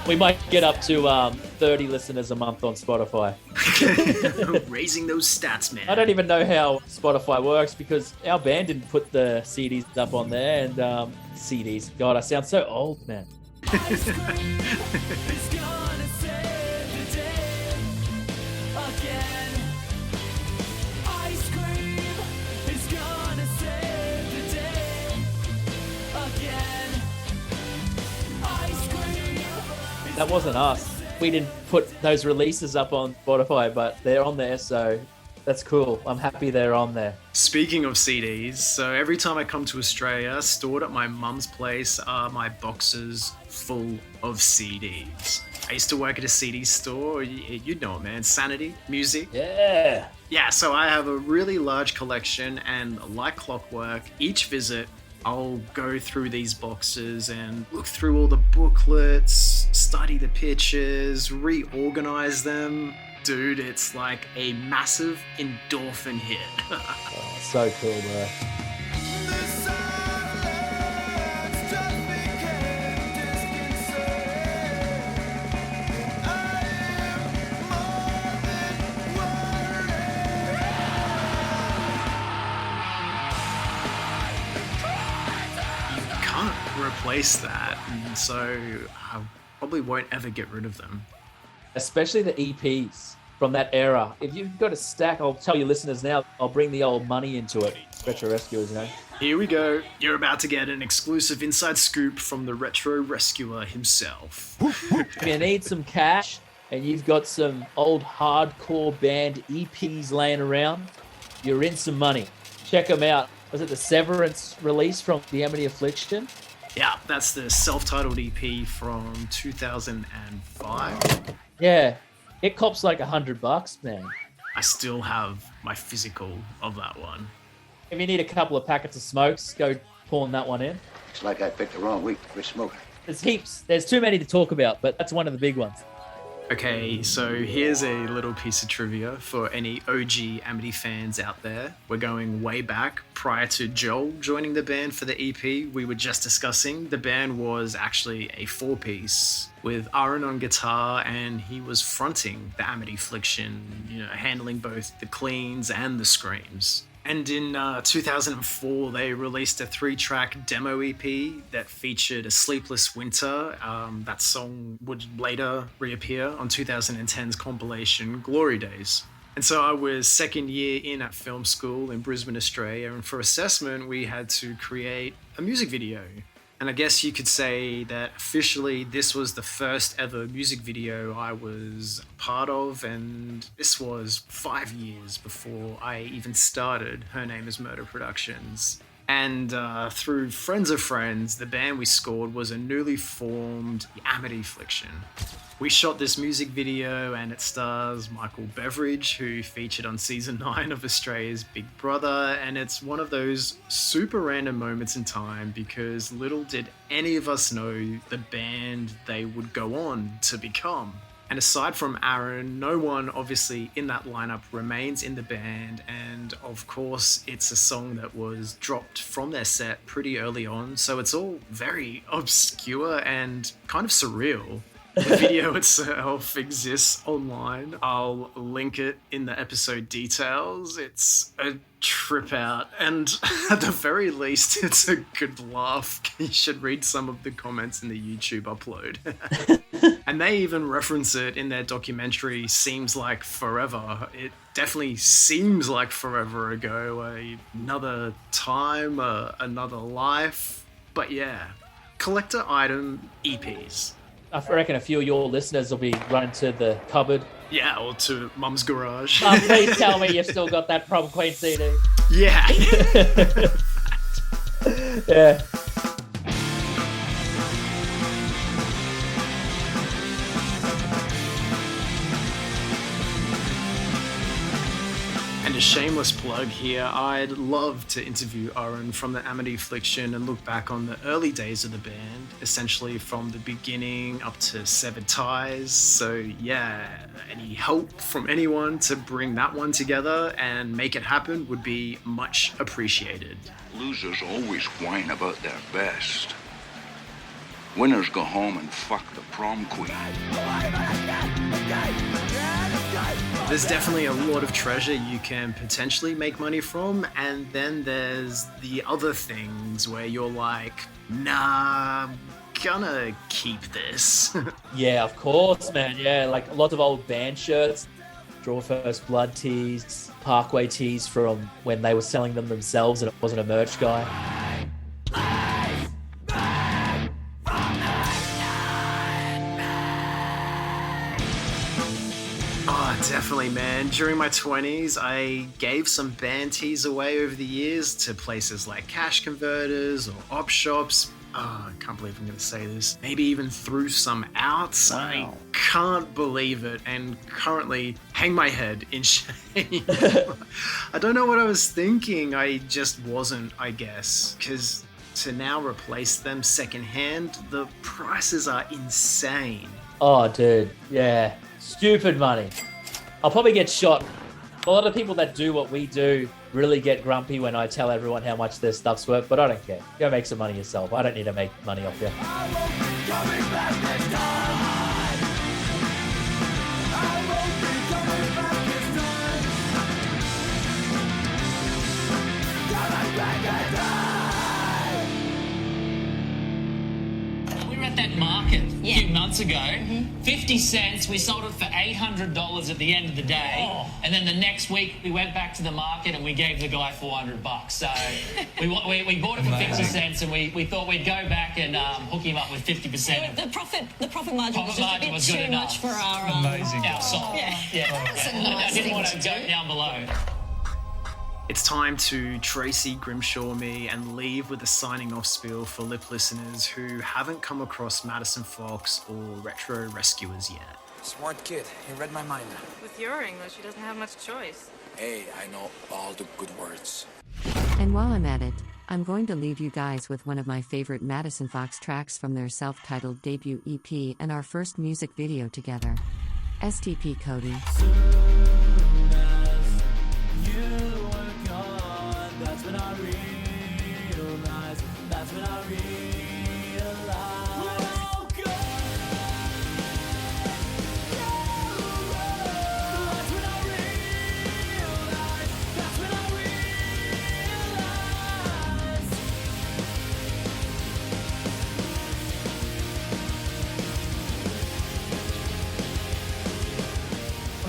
We might get up to 30 listeners a month on Spotify. Raising those stats, man. I don't even know how Spotify works because our band didn't put the CDs up on there. And CDs, God, I sound so old, man. That wasn't us. We didn't put those releases up on Spotify, but they're on there, so that's cool. I'm happy they're on there. Speaking of CDs, so every time I come to Australia, stored at my mum's place are my boxes full of CDs. I used to work at a CD store, you'd know it, man. Sanity, music. Yeah. Yeah, so I have a really large collection, and like clockwork, each visit I'll go through these boxes and look through all the booklets, study the pictures, reorganize them. Dude, it's like a massive endorphin hit. Oh, so cool, bro. Replace that, and so I probably won't ever get rid of them. Especially the EPs from that era. If you've got a stack, I'll tell your listeners now, I'll bring the old money into it. Retro Rescuers, you know. Here we go. You're about to get an exclusive inside scoop from the Retro Rescuer himself. If you need some cash and you've got some old hardcore band EPs laying around, you're in some money. Check them out. Was it the Severance release from The Amity Affliction? Yeah, that's the self-titled EP from 2005. Yeah, it cops like $100, man. I still have my physical of that one. If you need a couple of packets of smokes, go pawn that one in. It's like I picked the wrong week to quit smoking. There's heaps. There's too many to talk about, but that's one of the big ones. Okay, so here's a little piece of trivia for any OG Amity fans out there. We're going way back. Prior to Joel joining the band for the EP we were just discussing, the band was actually a four-piece with Aaron on guitar, and he was fronting the Amity Affliction, handling both the cleans and the screams. And in 2004, they released a 3-track demo EP that featured A Sleepless Winter. That song would later reappear on 2010's compilation Glory Days. And so I was second year in at film school in Brisbane, Australia, and for assessment, we had to create a music video. And I guess you could say that officially this was the first ever music video I was a part of, and this was 5 years before I even started Her Name Is Murder Productions. And through friends of friends, the band we scored was a newly formed Amity-fliction. We shot this music video and it stars Michael Beveridge, who featured on season 9 of Australia's Big Brother, and it's one of those super random moments in time because little did any of us know the band they would go on to become. And aside from Aaron, no one obviously in that lineup remains in the band, and of course it's a song that was dropped from their set pretty early on, so it's all very obscure and kind of surreal. The video itself exists online. I'll link it in the episode details. It's a trip out, and at the very least, it's a good laugh. You should read some of the comments in the YouTube upload. And they even reference it in their documentary, Seems Like Forever. It definitely seems like forever ago, another time, another life. But yeah, collector item EPs. I reckon a few of your listeners will be running to the cupboard. Yeah, or to Mum's garage. Please tell me you've still got that Prom Queen CD. Yeah. Yeah. And a shameless plug here, I'd love to interview Aaron from the Amity-fliction and look back on the early days of the band, essentially from the beginning up to Severed Ties. So yeah, any help from anyone to bring that one together and make it happen would be much appreciated. Losers always whine about their best. Winners go home and fuck the prom queen. There's definitely a lot of treasure you can potentially make money from, and then there's the other things where you're like, nah, I'm gonna keep this. Yeah, of course, man. Yeah, like a lot of old band shirts, Draw First Blood tees, Parkway tees from when they were selling them themselves and it wasn't a merch guy. Definitely, man. During my 20s, I gave some band tees away over the years to places like cash converters or op shops. Oh, I can't believe I'm going to say this. Maybe even threw some out. Wow. I can't believe it, and currently hang my head in shame. I don't know what I was thinking. I just wasn't, I guess, because to now replace them secondhand, the prices are insane. Oh, dude. Yeah. Stupid money. I'll probably get shot. A lot of people that do what we do really get grumpy when I tell everyone how much their stuff's worth, but I don't care. Go make some money yourself. I don't need to make money off you. We were at that market a few months ago. 50 cents, we sold it for $800 at the end of the day. And then the next week we went back to the market and we gave the guy $400. So we bought it for 50 cents and we thought we'd go back and hook him up with 50%. The profit margin was just a bit too much for our salt. Yeah. I didn't want to go down below. It's time to Tracy Grimshaw me and leave with a signing off spiel for lip listeners who haven't come across Madisonfoxx or Retro Rescuers yet. Smart kid. He read my mind. With your English, he doesn't have much choice. Hey, I know all the good words. And while I'm at it, I'm going to leave you guys with one of my favorite Madisonfoxx tracks from their self-titled debut EP and our first music video together. STP Cody. That's when I realize, that's when I realize. Oh, God. That's when I realize, that's when I realize.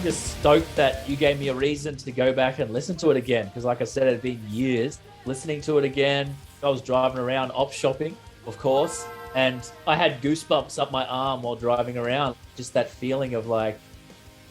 just stoked that you gave me a reason to go back and listen to it again. Because like I said, it had been years listening to it again. I was driving around op shopping, of course, and I had goosebumps up my arm while driving around. Just that feeling of like,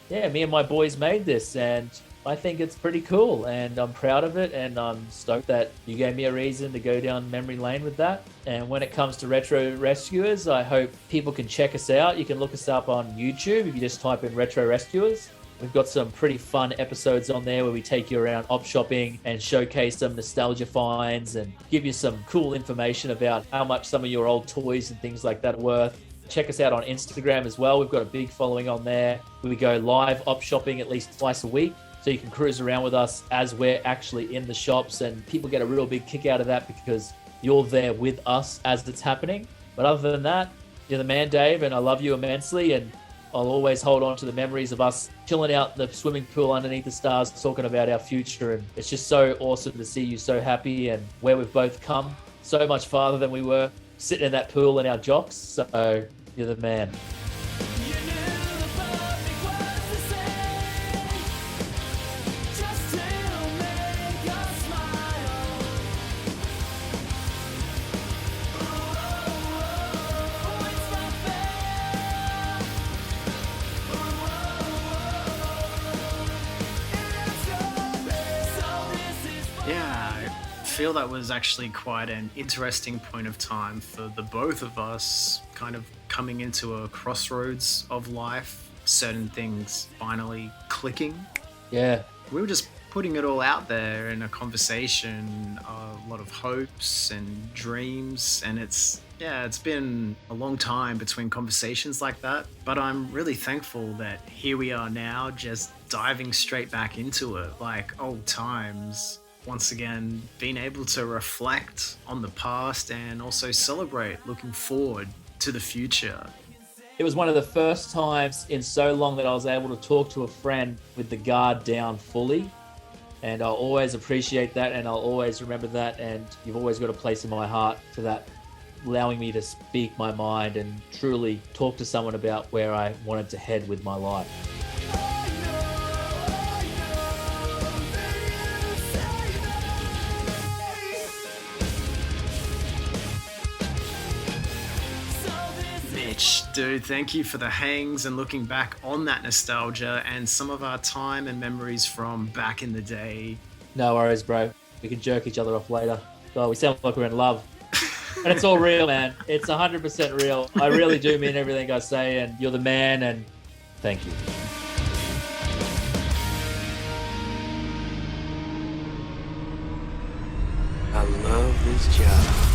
yeah, me and my boys made this, and I think it's pretty cool, and I'm proud of it, and I'm stoked that you gave me a reason to go down memory lane with that. And when it comes to Retro Rescuers, I hope people can check us out. You can look us up on YouTube if you just type in Retro Rescuers. We've got some pretty fun episodes on there where we take you around op shopping and showcase some nostalgia finds and give you some cool information about how much some of your old toys and things like that are worth. Check us out on Instagram as well. We've got a big following on there. We go live op shopping at least twice a week. So you can cruise around with us as we're actually in the shops, and people get a real big kick out of that because you're there with us as it's happening. But other than that, you're the man, Dave, and I love you immensely, and I'll always hold on to the memories of us chilling out in the swimming pool underneath the stars, talking about our future. And it's just so awesome to see you so happy and where we've both come so much farther than we were sitting in that pool in our jocks. So you're the man. I feel that was actually quite an interesting point of time for the both of us, kind of coming into a crossroads of life, certain things finally clicking. Yeah. We were just putting it all out there in a conversation, a lot of hopes and dreams, and it's been a long time between conversations like that, but I'm really thankful that here we are now, just diving straight back into it like old times. Once again, being able to reflect on the past and also celebrate looking forward to the future. It was one of the first times in so long that I was able to talk to a friend with the guard down fully. And I'll always appreciate that, and I'll always remember that. And you've always got a place in my heart for that, allowing me to speak my mind and truly talk to someone about where I wanted to head with my life. Dude, thank you for the hangs and looking back on that nostalgia and some of our time and memories from back in the day. No worries, bro. We can jerk each other off later. Oh, we sound like we're in love. And it's all real, man. It's 100% real. I really do mean everything I say, and you're the man, and thank you. I love this job.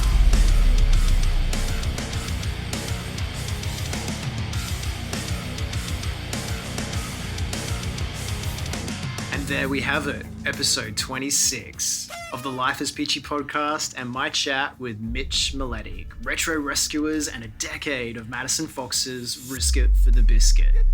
There we have it, episode 26 of the Life Is Peachy Podcast and my chat with Miletic, Retro Rescuers and a decade of Madisonfoxx's It For The Biscuit.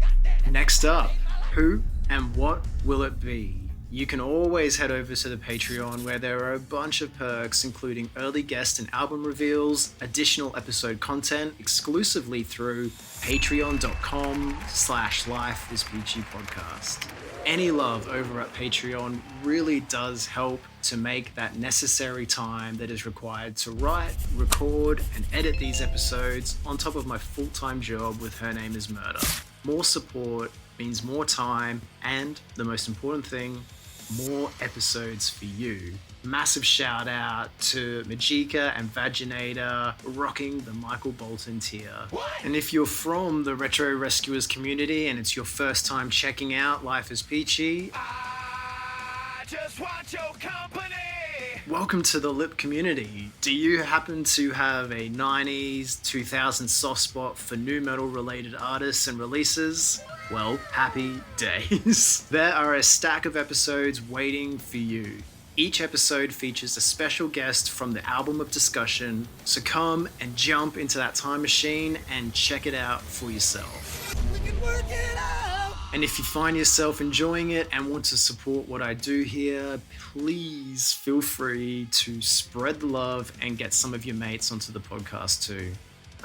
Next up, who and what will it be? You can always head over to the Patreon where there are a bunch of perks including early guest and album reveals, additional episode content exclusively through patreon.com/Life Is Peachy Podcast. Any love over at Patreon really does help to make that necessary time that is required to write, record, and edit these episodes on top of my full-time job with Her Name Is Murder. More support means more time, and the most important thing, more episodes for you. Massive shout out to Majika and Vaginator rocking the Michael Bolton tier. And if you're from the Retro Rescuers community and it's your first time checking out Life Is Peachy, I just want your company. Welcome to the LIP community. Do you happen to have a 90s, 2000s soft spot for nu metal related artists and releases? Well, happy days. There are a stack of episodes waiting for you. Each episode features a special guest from the album of discussion, so come and jump into that time machine and check it out for yourself. We can work it out. And if you find yourself enjoying it and want to support what I do here, please feel free to spread the love and get some of your mates onto the podcast too.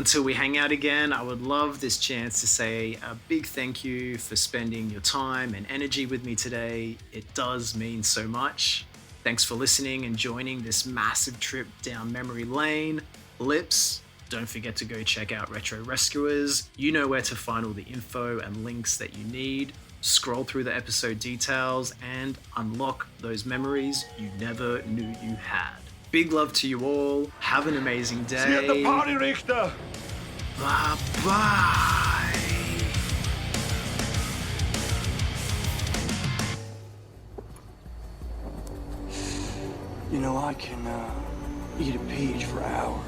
Until we hang out again, I would love this chance to say a big thank you for spending your time and energy with me today. It does mean so much. Thanks for listening and joining this massive trip down memory lane. Lips, don't forget to go check out Retro Rescuers. You know where to find all the info and links that you need. Scroll through the episode details and unlock those memories you never knew you had. Big love to you all. Have an amazing day. See you at the party, Richter. Bye-bye. You know, I can eat a peach for hours.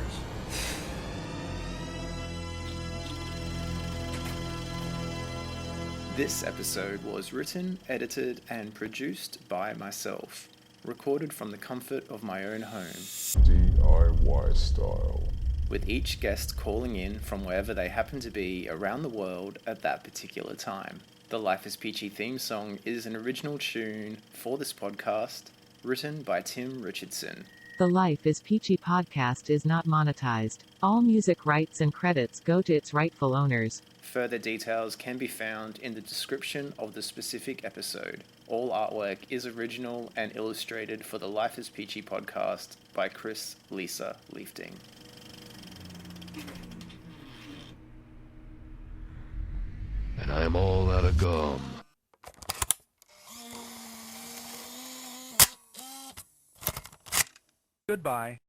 This episode was written, edited, and produced by myself. Recorded from the comfort of my own home. DIY style. With each guest calling in from wherever they happen to be around the world at that particular time. The Life Is Peachy theme song is an original tune for this podcast, written by Tim Richardson. The Life Is Peachy podcast is not monetized. All music rights and credits go to its rightful owners. Further details can be found in the description of the specific episode. All artwork is original and illustrated for the Life Is Peachy podcast by Chris Lisa Leifting. And I'm all out of gum. Goodbye.